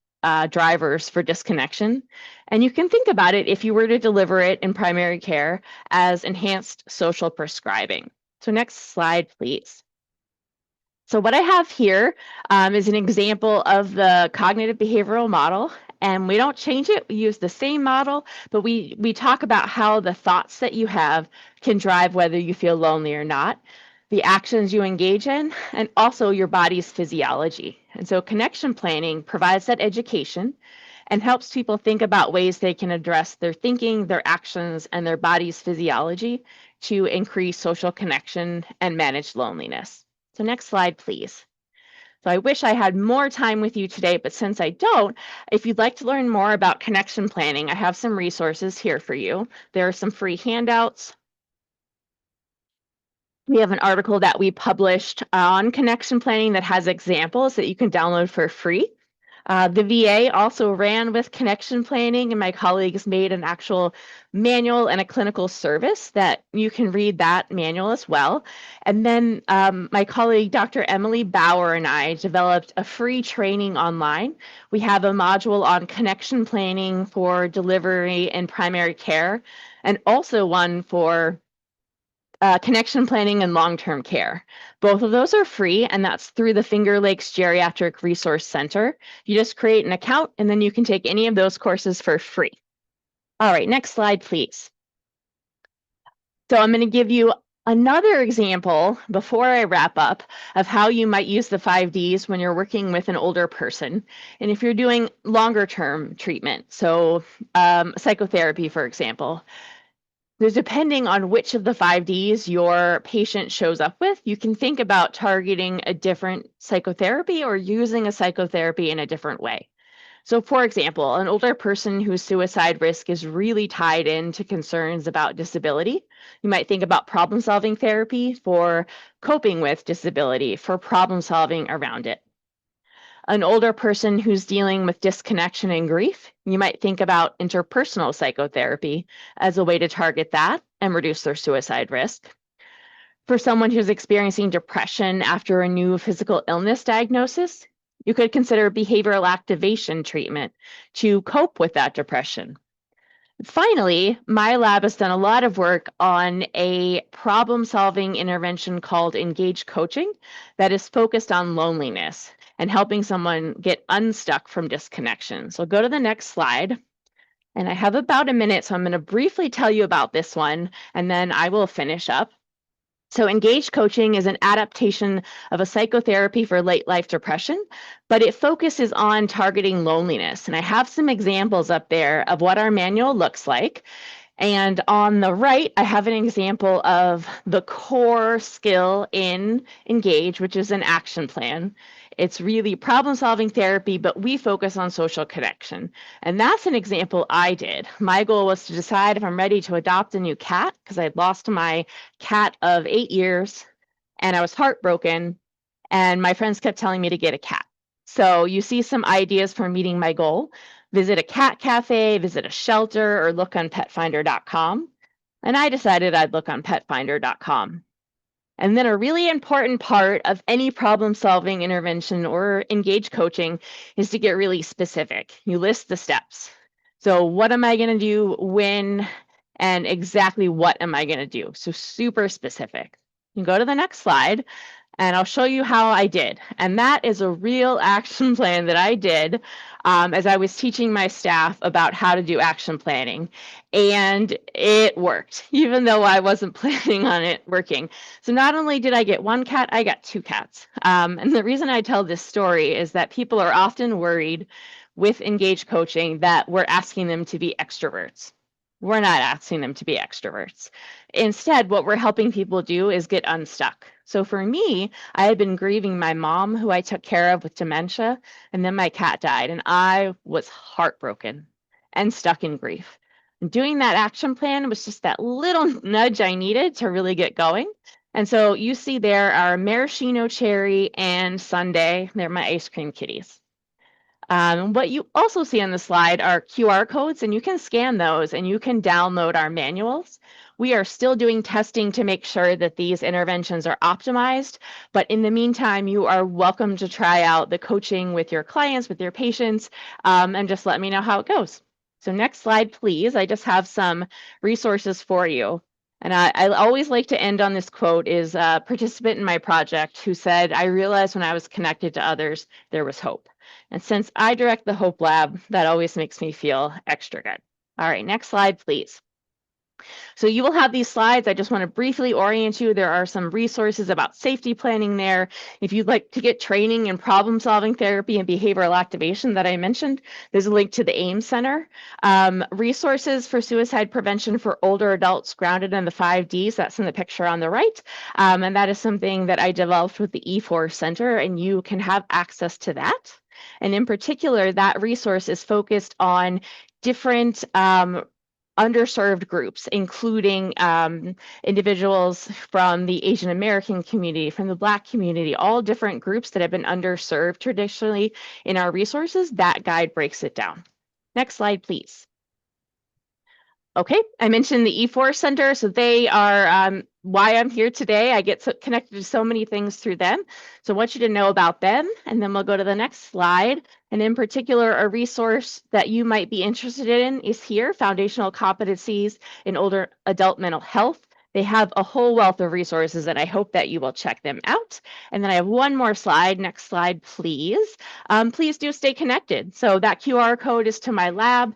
drivers for disconnection. And you can think about it if you were to deliver it in primary care as enhanced social prescribing. So next slide, please. So what I have here is an example of the cognitive behavioral model, and we don't change it. We use the same model, but we talk about how the thoughts that you have can drive whether you feel lonely or not, the actions you engage in, and also your body's physiology. And so connection planning provides that education and helps people think about ways they can address their thinking, their actions, and their body's physiology to increase social connection and manage loneliness. So next slide, please. So I wish I had more time with you today, but since I don't, if you'd like to learn more about connection planning, I have some resources here for you. There are some free handouts. We have an article that we published on connection planning that has examples that you can download for free. The VA also ran with connection planning, and my colleagues made an actual manual and a clinical service that you can read that manual as well. And then my colleague, Dr. Emily Bauer, and I developed a free training online. We have a module on connection planning for delivery in primary care, and also one for connection planning and long-term care. Both of those are free, and that's through the Finger Lakes Geriatric Resource Center. You just create an account, and then you can take any of those courses for free. All right, next slide, please. So I'm going to give you another example before I wrap up of how you might use the 5Ds when you're working with an older person. And if you're doing longer term treatment, so psychotherapy, for example, there's depending on which of the 5Ds your patient shows up with, you can think about targeting a different psychotherapy or using a psychotherapy in a different way. So, for example, an older person whose suicide risk is really tied into concerns about disability, you might think about problem solving therapy for coping with disability, for problem solving around it. An older person who's dealing with disconnection and grief, you might think about interpersonal psychotherapy as a way to target that and reduce their suicide risk. For someone who's experiencing depression after a new physical illness diagnosis, you could consider behavioral activation treatment to cope with that depression. Finally, my lab has done a lot of work on a problem-solving intervention called Engage Coaching that is focused on loneliness and helping someone get unstuck from disconnection. So go to the next slide. And I have about a minute, so I'm going to briefly tell you about this one, and then I will finish up. So engaged coaching is an adaptation of a psychotherapy for late life depression, but it focuses on targeting loneliness. And I have some examples up there of what our manual looks like. And on the right, I have an example of the core skill in Engage, which is an action plan. It's really problem-solving therapy, but we focus on social connection. And that's an example I did. My goal was to decide if I'm ready to adopt a new cat because I'd lost my cat of 8 years and I was heartbroken. And my friends kept telling me to get a cat. So you see some ideas for meeting my goal. Visit a cat cafe, visit a shelter, or look on petfinder.com. And I decided I'd look on petfinder.com. And then a really important part of any problem-solving intervention or engaged coaching is to get really specific. You list the steps. So what am I going to do, when, and exactly what am I going to do? So super specific. You can go to the next slide. And I'll show you how I did. And that is a real action plan that I did as I was teaching my staff about how to do action planning. And it worked, even though I wasn't planning on it working. So not only did I get one cat, I got two cats. And the reason I tell this story is that people are often worried with engaged coaching that we're asking them to be extroverts. We're not asking them to be extroverts. Instead, what we're helping people do is get unstuck. So for me, I had been grieving my mom, who I took care of with dementia, and then my cat died, and I was heartbroken and stuck in grief. And doing that action plan was just that little nudge I needed to really get going. And so you see there are maraschino cherry and sundae. They're my ice cream kitties. What you also see on the slide are QR codes, and you can scan those and you can download our manuals. We are still doing testing to make sure that these interventions are optimized, but in the meantime, you are welcome to try out the coaching with your clients, with your patients, and just let me know how it goes. So next slide, please. I just have some resources for you. And I always like to end on this quote is a participant in my project who said, "I realized when I was connected to others, there was hope." And since I direct the Hope Lab, that always makes me feel extra good. All right, next slide, please. So you will have these slides. I just want to briefly orient you. There are some resources about safety planning there. If you'd like to get training in problem-solving therapy and behavioral activation that I mentioned, there's a link to the AIMS Center. Resources for suicide prevention for older adults grounded in the 5Ds. That's in the picture on the right. And that is something that I developed with the E4 Center, and you can have access to that. And in particular, that resource is focused on different underserved groups, including individuals from the Asian American community, from the Black community, all different groups that have been underserved traditionally in our resources. That guide breaks it down. Next slide, please. Okay, I mentioned the E4 Center, so they are why I'm here today. I get connected to so many things through them. So I want you to know about them, and then we'll go to the next slide. And in particular, a resource that you might be interested in is here, Foundational Competencies in Older Adult Mental Health. They have a whole wealth of resources, and I hope that you will check them out. And then I have one more slide. Next slide, please. Please do stay connected. So that QR code is to my lab.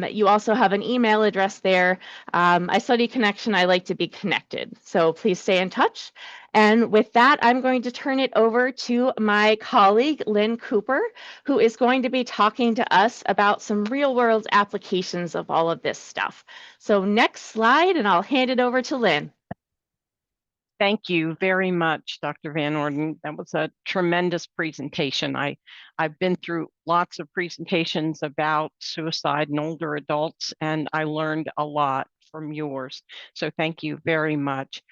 You also have an email address there. I study connection. I like to be connected. So please stay in touch. And with that, I'm going to turn it over to my colleague, Lynn Cooper, who is going to be talking to us about some real world applications of all of this stuff. So next slide, and I'll hand it over to Lynn. Thank you very much, Dr. Van Orden. That was a tremendous presentation. I've been through lots of presentations about suicide in older adults, and I learned a lot from yours. So thank you very much.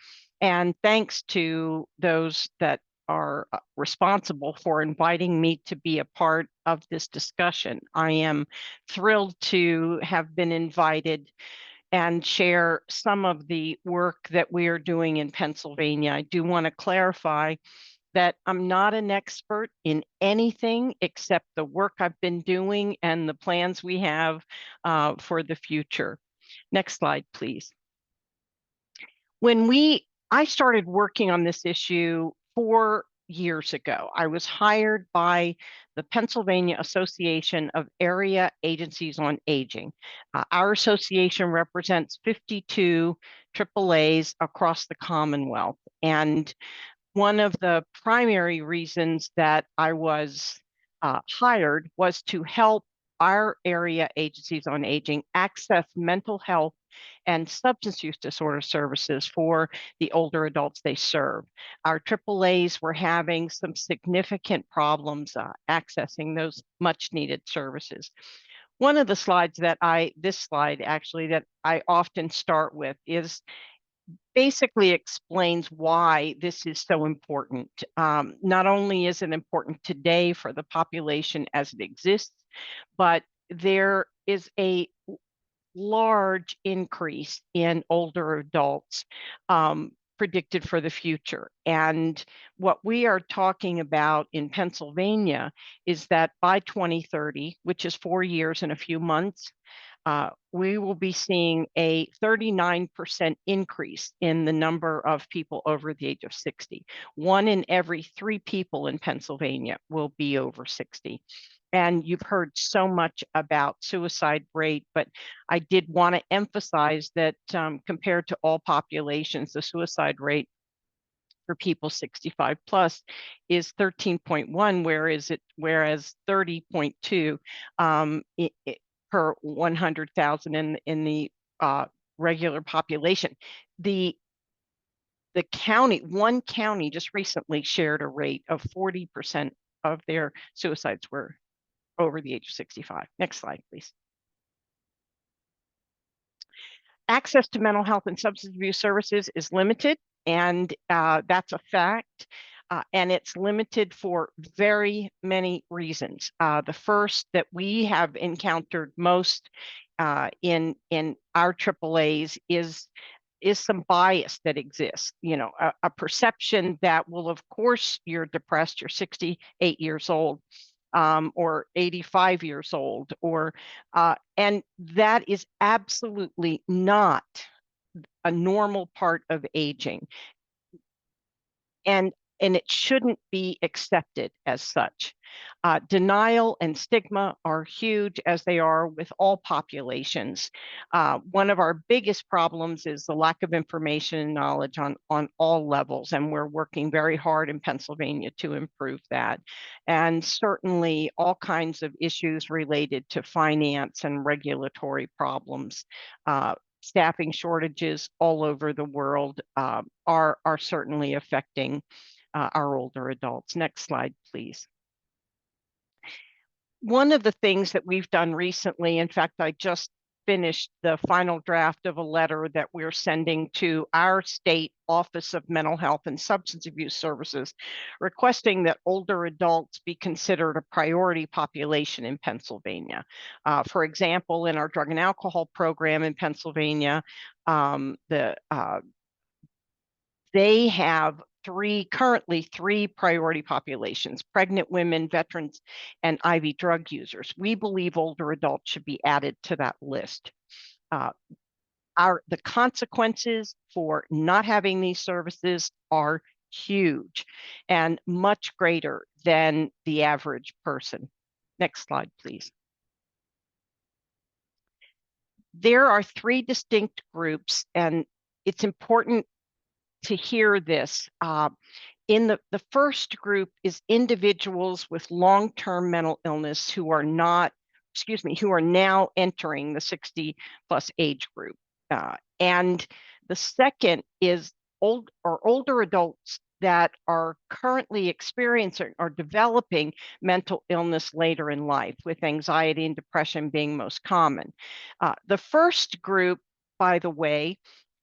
And thanks to those that are responsible for inviting me to be a part of this discussion. I am thrilled to have been invited and share some of the work that we are doing in Pennsylvania. I do want to clarify that I'm not an expert in anything except the work I've been doing and the plans we have for the future. Next slide, please. I started working on this issue 4 years ago. I was hired by the Pennsylvania Association of Area Agencies on Aging. Our association represents 52 AAAs across the Commonwealth. And one of the primary reasons that I was hired was to help our area agencies on aging access mental health and substance use disorder services for the older adults they serve. Our AAAs were having some significant problems accessing those much needed services. One of the slides this slide actually that I often start with is basically explains why this is so important. Not only is it important today for the population as it exists, but there is a large increase in older adults predicted for the future. And what we are talking about in Pennsylvania is that by 2030, which is 4 years and a few months, we will be seeing a 39% increase in the number of people over the age of 60. 1 in every 3 people in Pennsylvania will be over 60. And you've heard so much about suicide rate, but I did want to emphasize that compared to all populations, the suicide rate for people 65 plus is 13.1, whereas 30.2 per 100,000 in the regular population. One county just recently shared a rate of 40% of their suicides were over the age of 65. Next slide, please. Access to mental health and substance abuse services is limited, and that's a fact. And it's limited for very many reasons. The first that we have encountered most in our AAAs is some bias that exists. You know, a perception that, well, of course you're depressed, you're 68 years old. Or 85 years old, and that is absolutely not a normal part of aging. And it shouldn't be accepted as such. Denial and stigma are huge, as they are with all populations. One of our biggest problems is the lack of information and knowledge on all levels, and we're working very hard in Pennsylvania to improve that. And certainly all kinds of issues related to finance and regulatory problems. Staffing shortages all over the world are certainly affecting our older adults. Next slide, please. One of the things that we've done recently, in fact, I just finished the final draft of a letter that we're sending to our state Office of Mental Health and Substance Abuse Services, requesting that older adults be considered a priority population in Pennsylvania. For example, in our drug and alcohol program in Pennsylvania, they have currently three priority populations: pregnant women, veterans, and IV drug users. We believe older adults should be added to that list. the consequences for not having these services are huge and much greater than the average person. Next slide, please. There are three distinct groups, and it's important to hear this. In the first group is individuals with long-term mental illness who are not, who are now entering the 60 plus age group. And the second is older adults that are currently experiencing or developing mental illness later in life, with anxiety and depression being most common. The first group, by the way,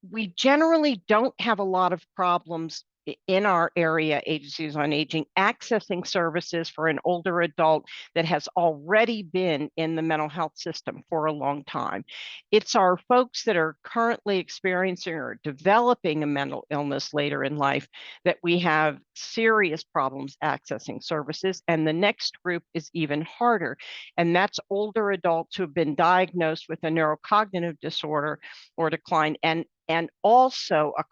we generally don't have a lot of problems in our area agencies on aging accessing services for an older adult that has already been in the mental health system for a long time. It's our folks that are currently experiencing or developing a mental illness later in life that we have serious problems accessing services. And the next group is even harder, and that's older adults who have been diagnosed with a neurocognitive disorder or decline, and also a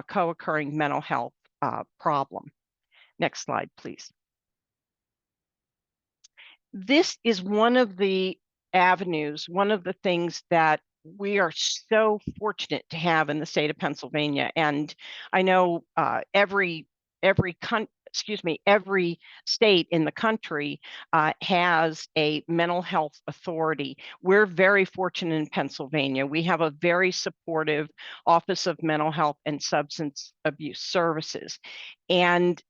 co-occurring mental health problem. Next slide, please. This is one of the avenues, one of the things that we are so fortunate to have in the state of Pennsylvania. And I know every state in the country has a mental health authority. We're very fortunate in Pennsylvania. We have a very supportive Office of Mental Health and Substance Abuse Services. And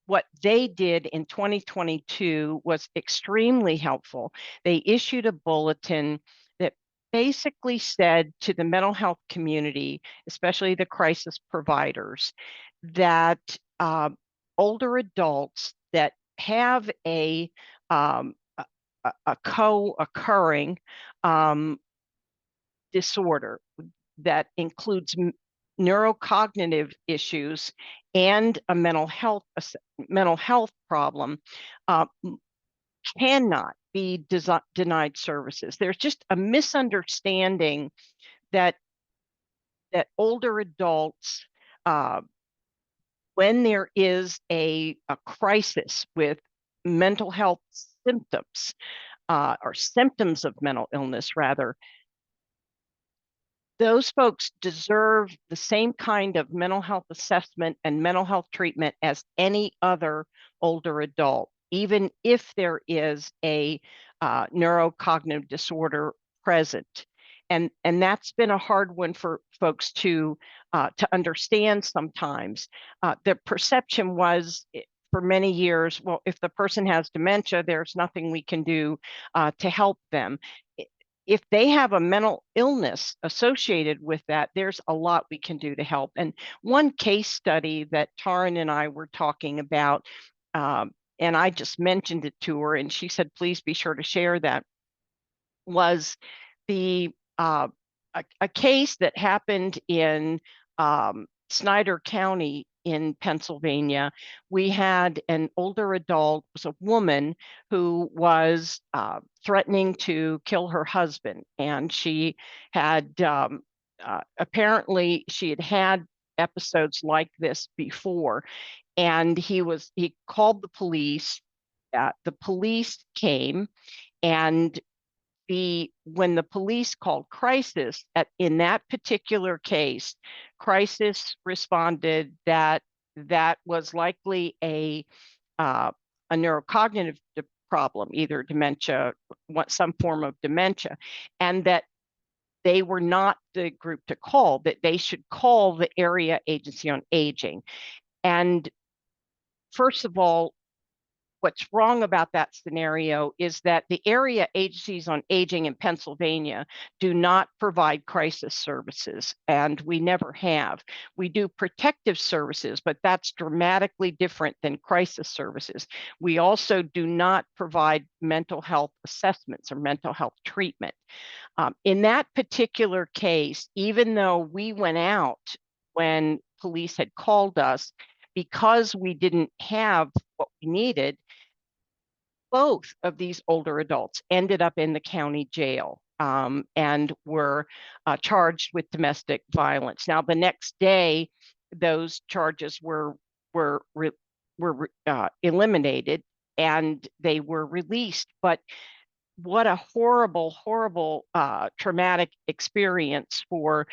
what they did in 2022 was extremely helpful. They issued a bulletin that basically said to the mental health community, especially the crisis providers, that older adults that have a co-occurring disorder that includes neurocognitive issues and a mental health problem cannot be denied services. There's just a misunderstanding that older adults, when there is a crisis with mental health symptoms, or symptoms of mental illness rather, those folks deserve the same kind of mental health assessment and mental health treatment as any other older adult, even if there is a neurocognitive disorder present. And that's been a hard one for folks to understand sometimes. The perception was for many years, well, if the person has dementia, there's nothing we can do to help them. If they have a mental illness associated with that, there's a lot we can do to help. And one case study that Taryn and I were talking about, and I just mentioned it to her, and she said, please be sure to share that, was the a case that happened in Snyder County in Pennsylvania. We had an older adult, was a woman who was threatening to kill her husband, and she had apparently she had episodes like this before, and he called the police. The police came, and when the police called crisis in that particular case, crisis responded that was likely a neurocognitive problem, either dementia, some form of dementia, and that they were not the group to call, that they should call the Area Agency on Aging. And first of all, what's wrong about that scenario is that the Area Agencies on Aging in Pennsylvania do not provide crisis services, and we never have. We do protective services, but that's dramatically different than crisis services. We also do not provide mental health assessments or mental health treatment. In that particular case, even though we went out when police had called us, because we didn't have what we needed, both of these older adults ended up in the county jail. and were charged with domestic violence. Now, the next day, those charges were eliminated and they were released. But what a horrible, horrible, traumatic experience for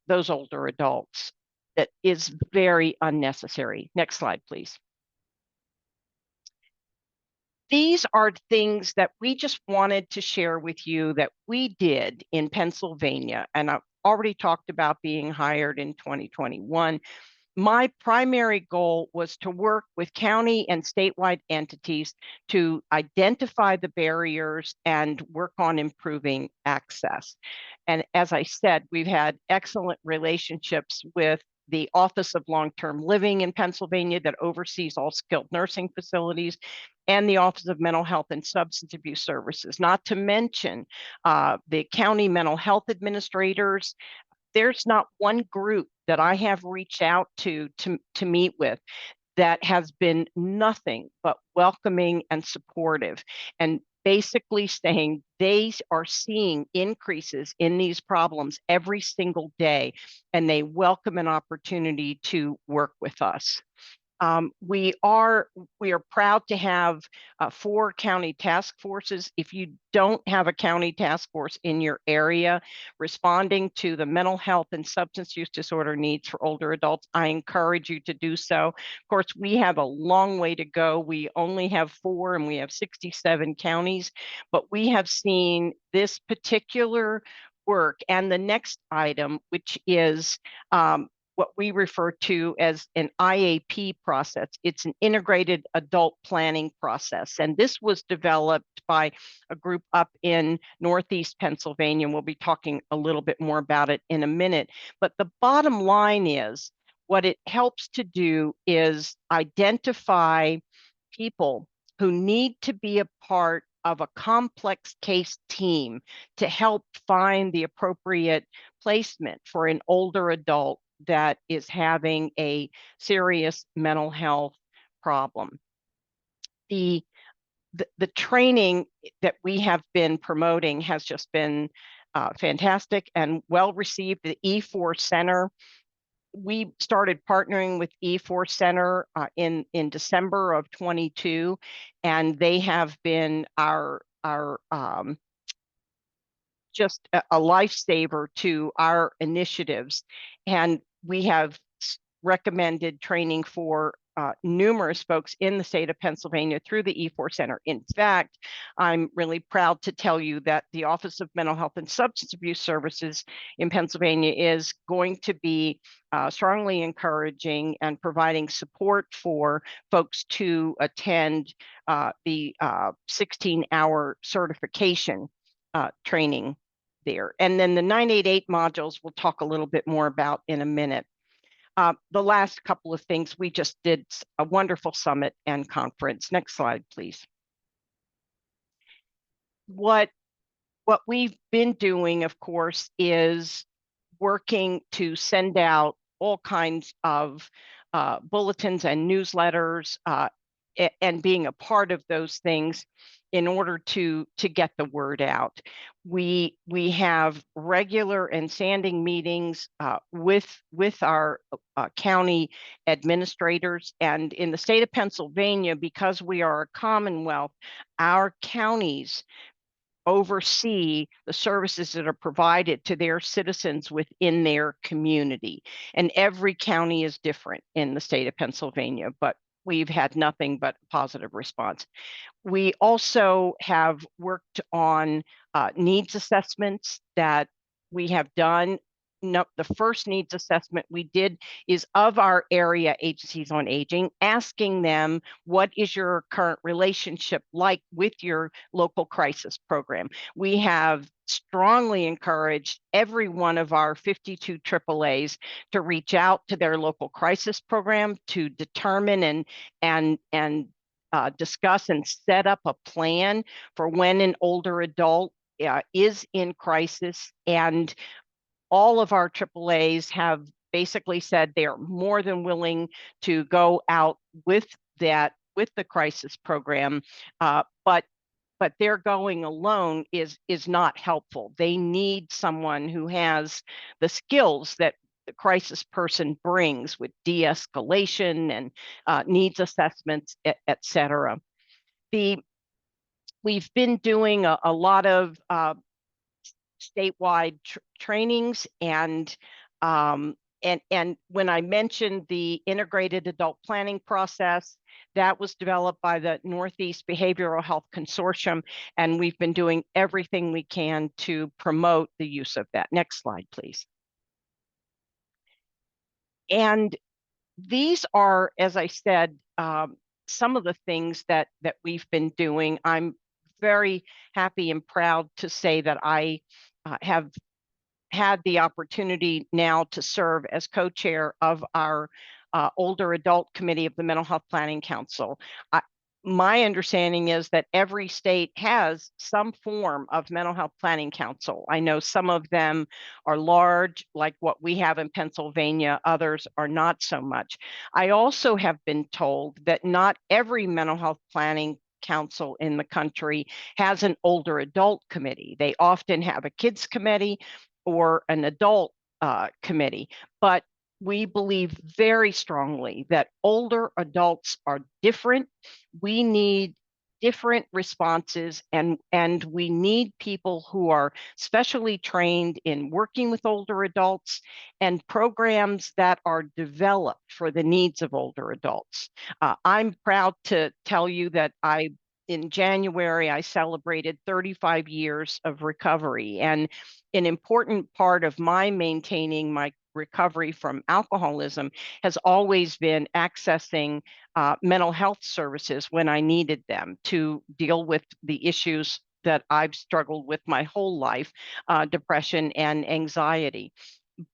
those older adults. That is very unnecessary. Next slide, please. These are things that we just wanted to share with you that we did in Pennsylvania. And I've already talked about being hired in 2021. My primary goal was to work with county and statewide entities to identify the barriers and work on improving access. And as I said, we've had excellent relationships with the Office of Long-Term Living in Pennsylvania that oversees all skilled nursing facilities, and the Office of Mental Health and Substance Abuse Services, not to mention the county mental health administrators. There's not one group that I have reached out to meet with that has been nothing but welcoming and supportive, and basically saying they are seeing increases in these problems every single day, and they welcome an opportunity to work with us. We are proud to have 4 county task forces. If you don't have a county task force in your area responding to the mental health and substance use disorder needs for older adults, I encourage you to do so. Of course, we have a long way to go. We only have 4 and we have 67 counties, but we have seen this particular work. And the next item, which is what we refer to as an IAP process. It's an integrated adult planning process. And this was developed by a group up in Northeast Pennsylvania. We'll be talking a little bit more about it in a minute. But the bottom line is, what it helps to do is identify people who need to be a part of a complex case team to help find the appropriate placement for an older adult that is having a serious mental health problem. The training that we have been promoting has just been fantastic and well received. The E4 Center, we started partnering with E4 Center in December of 22, and they have been our just a lifesaver to our initiatives. And we have recommended training for numerous folks in the state of Pennsylvania through the E4 Center. In fact, I'm really proud to tell you that the Office of Mental Health and Substance Abuse Services in Pennsylvania is going to be strongly encouraging and providing support for folks to attend the 16-hour certification training there. And then the 988 modules we'll talk a little bit more about in a minute. The last couple of things, we just did a wonderful summit and conference. Next slide, please. What we've been doing, of course, is working to send out all kinds of bulletins and newsletters and being a part of those things in order to get the word out. We have regular and standing meetings with our county administrators, and in the state of Pennsylvania, because we are a commonwealth, our counties oversee the services that are provided to their citizens within their community. And every county is different in the state of Pennsylvania, but we've had nothing but positive response. We also have worked on needs assessments that we have done. No, the first needs assessment we did is of our area agencies on aging, asking them, what is your current relationship like with your local crisis program? We have strongly encouraged every one of our 52 AAAs to reach out to their local crisis program to determine and discuss and set up a plan for when an older adult is in crisis. And all of our AAAs have basically said they are more than willing to go out with the crisis program. But but their going alone is not helpful. They need someone who has the skills that the crisis person brings with de-escalation and needs assessments, et cetera. We've been doing a lot of statewide trainings, and when I mentioned the integrated adult planning process, that was developed by the Northeast Behavioral Health Consortium, and we've been doing everything we can to promote the use of that. Next slide, please. And these are, as I said, some of the things that we've been doing. I'm very happy and proud to say that I have had the opportunity now to serve as co-chair of our older adult committee of the Mental Health Planning Council. My understanding is that every state has some form of mental health planning council. I know some of them are large, like what we have in Pennsylvania, others are not so much. I also have been told that not every mental health planning council in the country has an older adult committee. They often have a kids committee or an adult committee, but we believe very strongly that older adults are different. We need different responses, and we need people who are specially trained in working with older adults and programs that are developed for the needs of older adults. I'm proud to tell you that in January, I celebrated 35 years of recovery, and an important part of my maintaining my recovery from alcoholism has always been accessing mental health services when I needed them to deal with the issues that I've struggled with my whole life, depression and anxiety.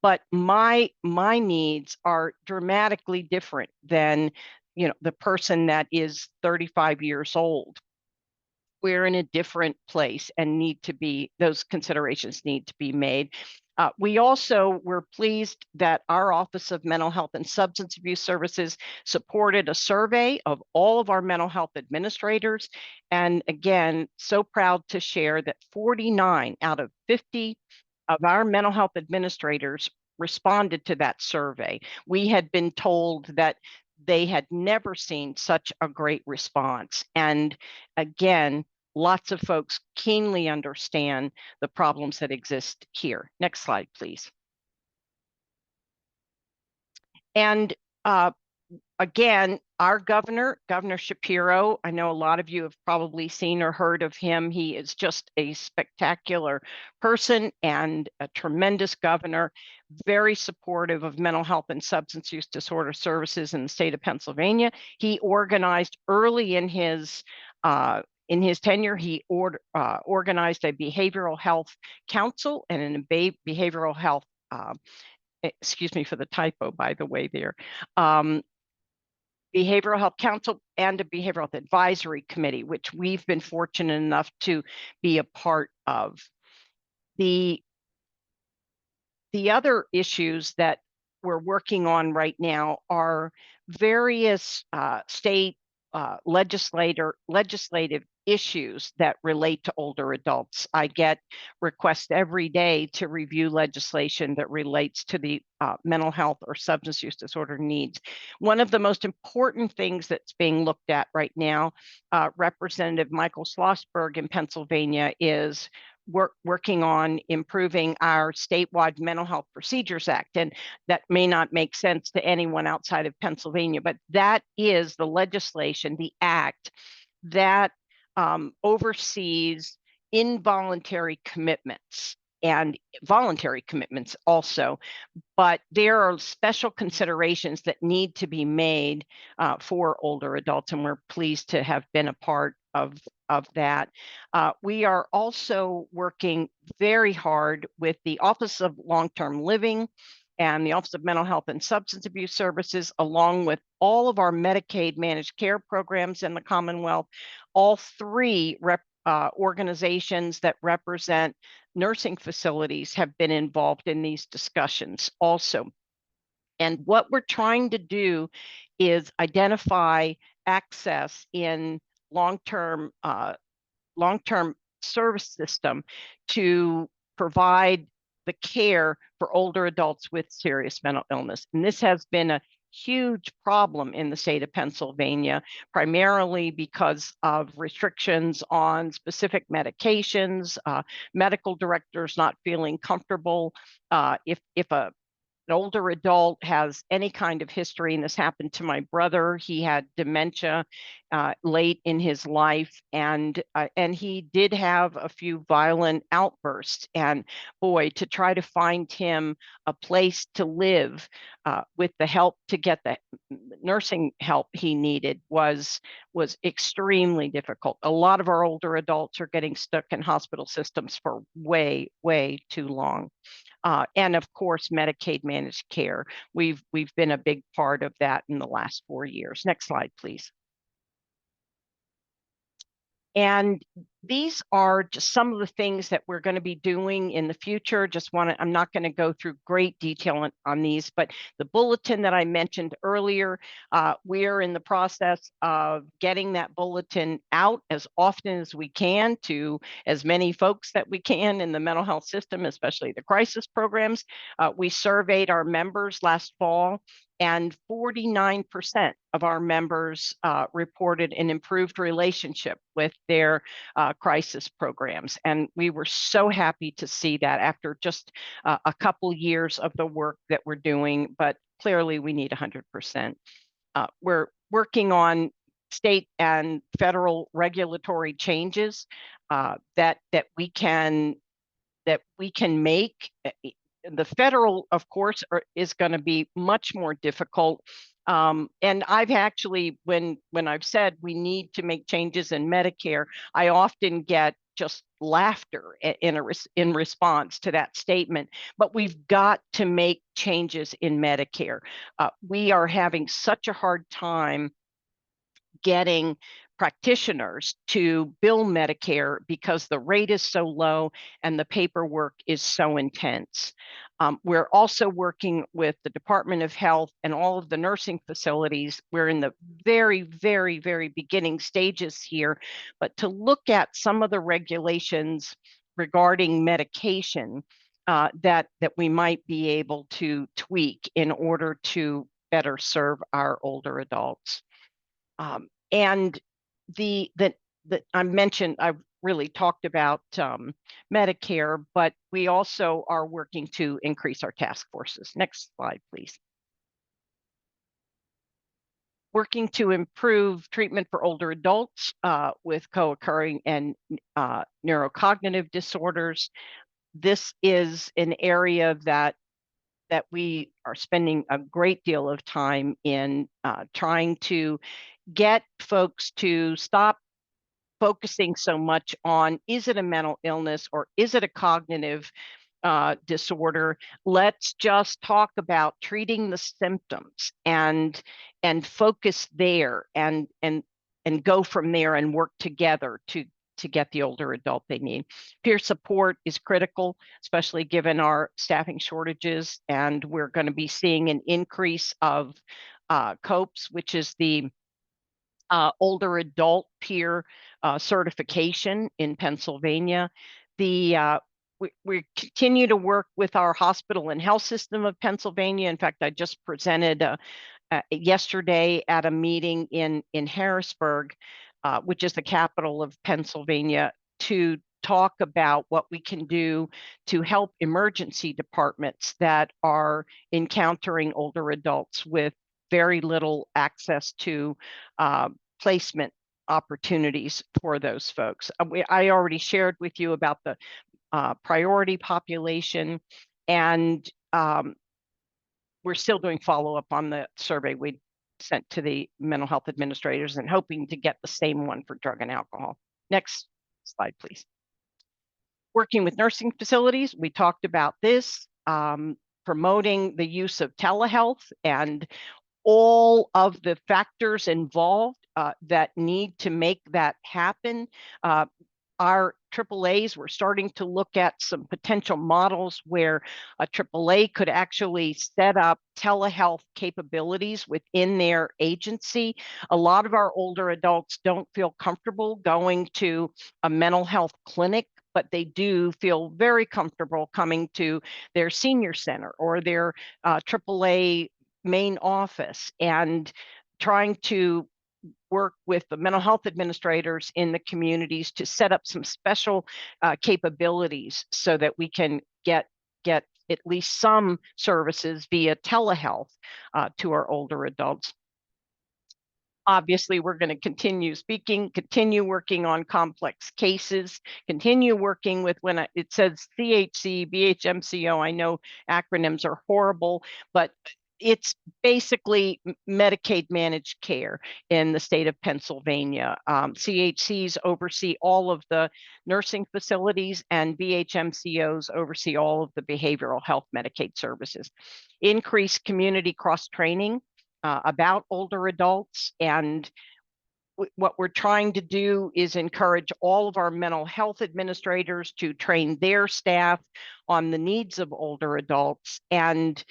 But my needs are dramatically different than the person that is 35 years old. We're in a different place and those considerations need to be made. We also were pleased that our Office of Mental Health and Substance Abuse Services supported a survey of all of our mental health administrators. And again, so proud to share that 49 out of 50 of our mental health administrators responded to that survey. We had been told that they had never seen such a great response. And again, lots of folks keenly understand the problems that exist here. Next slide, please. And again, our governor, Governor Shapiro, I know a lot of you have probably seen or heard of him. He is just a spectacular person and a tremendous governor, very supportive of mental health and substance use disorder services in the state of Pennsylvania. He organized early in his tenure, he organized a behavioral health council and a behavioral health, excuse me for the typo, by the way, there. Behavioral Health Council and a Behavioral Health Advisory Committee, which we've been fortunate enough to be a part of. The other issues that we're working on right now are various state legislative issues that relate to older adults. I get requests every day to review legislation that relates to the mental health or substance use disorder needs. One of the most important things that's being looked at right now, Representative Michael Schlossberg in Pennsylvania is working on improving our statewide Mental Health Procedures Act. And that may not make sense to anyone outside of Pennsylvania, but that is the legislation, the act that oversees involuntary commitments and voluntary commitments also. But there are special considerations that need to be made for older adults, and we're pleased to have been a part of that. We are also working very hard with the Office of Long-Term Living and the Office of Mental Health and Substance Abuse Services, along with all of our Medicaid managed care programs in the Commonwealth. All three organizations that represent nursing facilities have been involved in these discussions also. And what we're trying to do is identify access in long-term long-term service system to provide the care for older adults with serious mental illness. And this has been a huge problem in the state of Pennsylvania, primarily because of restrictions on specific medications, medical directors not feeling comfortable. If an older adult has any kind of history, and this happened to my brother. He had dementia late in his life, and he did have a few violent outbursts. And boy, to try to find him a place to live with the help to get the nursing help he needed was extremely difficult. A lot of our older adults are getting stuck in hospital systems for way too long. And of course, Medicaid managed care. We've been a big part of that in the last 4 years. Next slide, please. And these are just some of the things that we're going to be doing in the future. I'm not going to go through great detail on these, but the bulletin that I mentioned earlier, we are in the process of getting that bulletin out as often as we can to as many folks that we can in the mental health system, especially the crisis programs. We surveyed our members last fall, and 49% of our members reported an improved relationship with their crisis programs. And we were so happy to see that after just a couple years of the work that we're doing, but clearly we need 100%. We're working on state and federal regulatory changes that we can make. The federal, of course, is going to be much more difficult. And I've actually, when I've said we need to make changes in Medicare, I often get just laughter in response to that statement. But we've got to make changes in Medicare. We are having such a hard time getting practitioners to bill Medicare because the rate is so low and the paperwork is so intense. We're also working with the Department of Health and all of the nursing facilities. We're in the very beginning stages here, but to look at some of the regulations regarding medication that we might be able to tweak in order to better serve our older adults. And I've really talked about Medicare, but we also are working to increase our task forces. Next slide, please. Working to improve treatment for older adults with co-occurring and neurocognitive disorders. This is an area that we are spending a great deal of time in trying to get folks to stop focusing so much on, is it a mental illness or is it a cognitive disorder? Let's just talk about treating the symptoms and focus there and go from there and work together to get the older adult they need. Peer support is critical, especially given our staffing shortages, and we're going to be seeing an increase of COPES, which is the older adult peer certification in Pennsylvania. We continue to work with our hospital and health system of Pennsylvania. In fact, I just presented yesterday at a meeting in Harrisburg, which is the capital of Pennsylvania, to talk about what we can do to help emergency departments that are encountering older adults with very little access to placement opportunities for those folks. I already shared with you about the priority population, and we're still doing follow-up on the survey we sent to the mental health administrators and hoping to get the same one for drug and alcohol. Next slide, please. Working with nursing facilities, we talked about this, promoting the use of telehealth and all of the factors involved that need to make that happen. our AAAs, we're starting to look at some potential models where a AAA could actually set up telehealth capabilities within their agency. A lot of our older adults don't feel comfortable going to a mental health clinic, but they do feel very comfortable coming to their senior center or their AAA main office and trying to work with the mental health administrators in the communities to set up some special capabilities so that we can get at least some services via telehealth to our older adults. Obviously, we're going to continue speaking, continue working on complex cases, continue working with when it says CHC, BHMCO. I know acronyms are horrible, but it's basically Medicaid managed care in the state of Pennsylvania. CHCs oversee all of the nursing facilities and BHMCOs oversee all of the behavioral health Medicaid services. Increased community cross-training about older adults, and what we're trying to do is encourage all of our mental health administrators to train their staff on the needs of older adults, and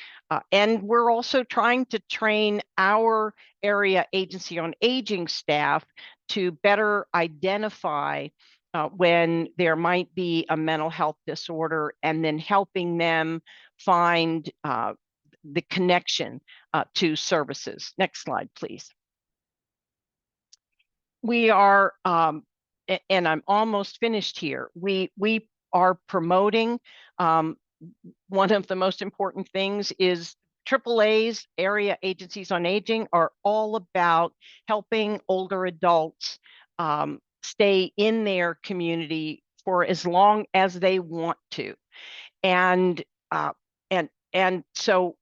we're also trying to train our area agency on aging staff to better identify when there might be a mental health disorder, and then helping them find the connection to services. Next slide, please. We are, and I'm almost finished here. We are promoting, one of the most important things is AAA's, area agencies on aging, are all about helping older adults stay in their community for as long as they want to. And so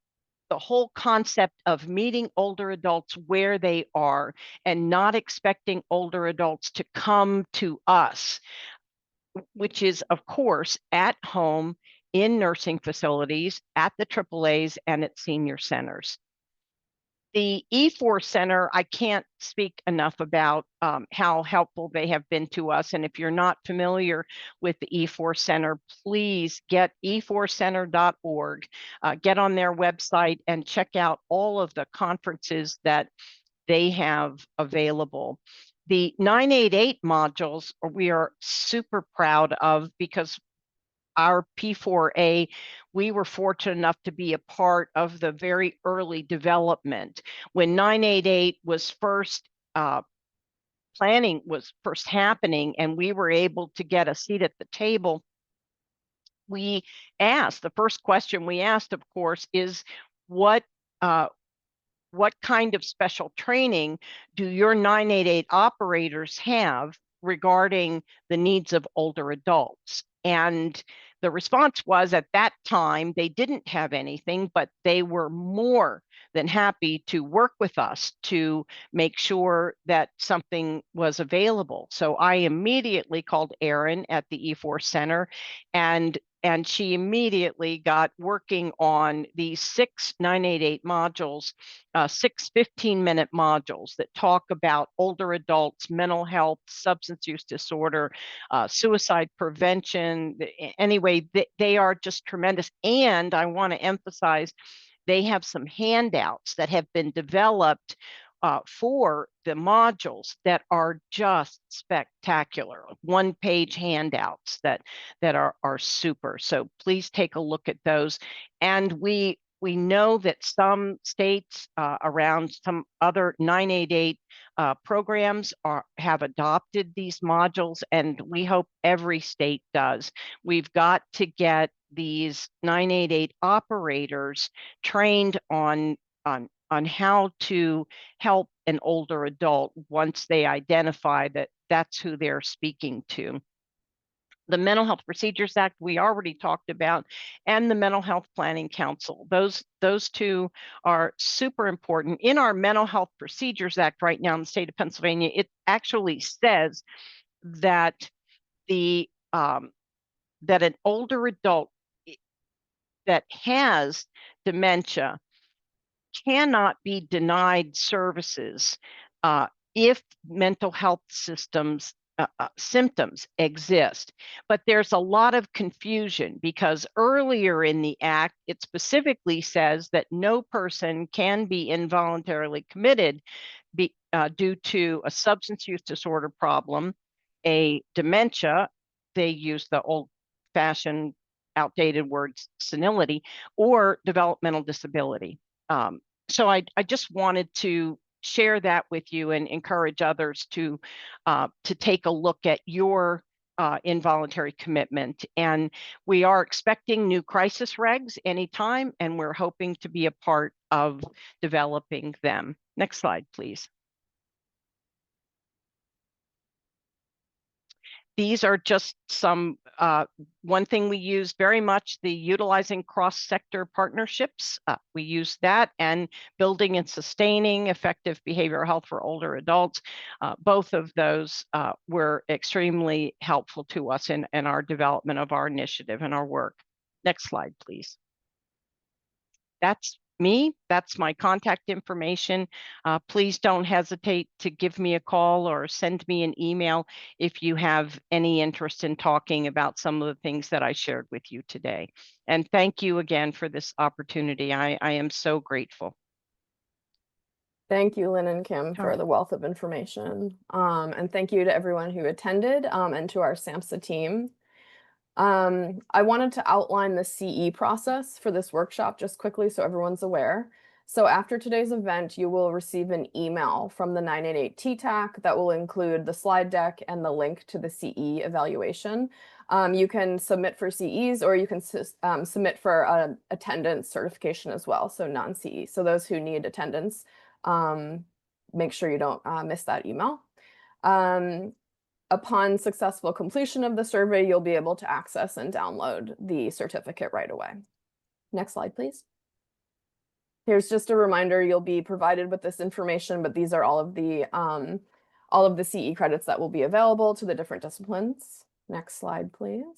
the whole concept of meeting older adults where they are and not expecting older adults to come to us, which is, of course, at home, in nursing facilities, at the AAAs, and at senior centers. The E4 Center, I can't speak enough about how helpful they have been to us. And if you're not familiar with the E4 Center, please get e4center.org, get on their website and check out all of the conferences that they have available. The 988 modules we are super proud of, because our P4A, we were fortunate enough to be a part of the very early development. When 988 was first, planning was first happening, and we were able to get a seat at the table, we asked, the first question we asked, of course, is what kind of special training do your 988 operators have regarding the needs of older adults? And the response was, at that time, they didn't have anything, but they were more than happy to work with us to make sure that something was available. So I immediately called Erin at the E4 Center, and she immediately got working on these 6 988 modules, 6 15-minute modules that talk about older adults, mental health, substance use disorder, suicide prevention. Anyway, they are just tremendous. And I want to emphasize, they have some handouts that have been developed for the modules that are just spectacular, one-page handouts that are super. So please take a look at those. And we know that some states around some other 988 programs have adopted these modules, and we hope every state does. We've got to get these 988 operators trained on how to help an older adult once they identify that that's who they're speaking to. The Mental Health Procedures Act we already talked about, and the Mental Health Planning Council. Those two are super important. In our Mental Health Procedures Act right now in the state of Pennsylvania, it actually says that that an older adult that has dementia cannot be denied services if mental health systems symptoms exist, but there's a lot of confusion because earlier in the act, it specifically says that no person can be involuntarily committed due to a substance use disorder problem, a dementia, they use the old-fashioned, outdated word senility, or developmental disability. So I just wanted to share that with you and encourage others to take a look at your involuntary commitment. And we are expecting new crisis regs anytime, and we're hoping to be a part of developing them. Next slide, please. These are just some, one thing we use very much, the utilizing cross-sector partnerships. We use that, and building and sustaining effective behavioral health for older adults. Both of those were extremely helpful to us in our development of our initiative and our work. Next slide, please. That's me. That's my contact information. Please don't hesitate to give me a call or send me an email if you have any interest in talking about some of the things that I shared with you today. And thank you again for this opportunity. I am so grateful. Thank you, Lynn and Kim, for the wealth of information. And thank you to everyone who attended and to our SAMHSA team. I wanted to outline the CE process for this workshop just quickly so everyone's aware. So after today's event, you will receive an email from the 988 TTAC that will include the slide deck and the link to the CE evaluation. You can submit for CEs, or you can submit for attendance certification as well, so non-CE. So those who need attendance, make sure you don't miss that email. Upon successful completion of the survey, you'll be able to access and download the certificate right away. Next slide, please. Here's just a reminder, you'll be provided with this information, but these are all of the CE credits that will be available to the different disciplines. Next slide, please.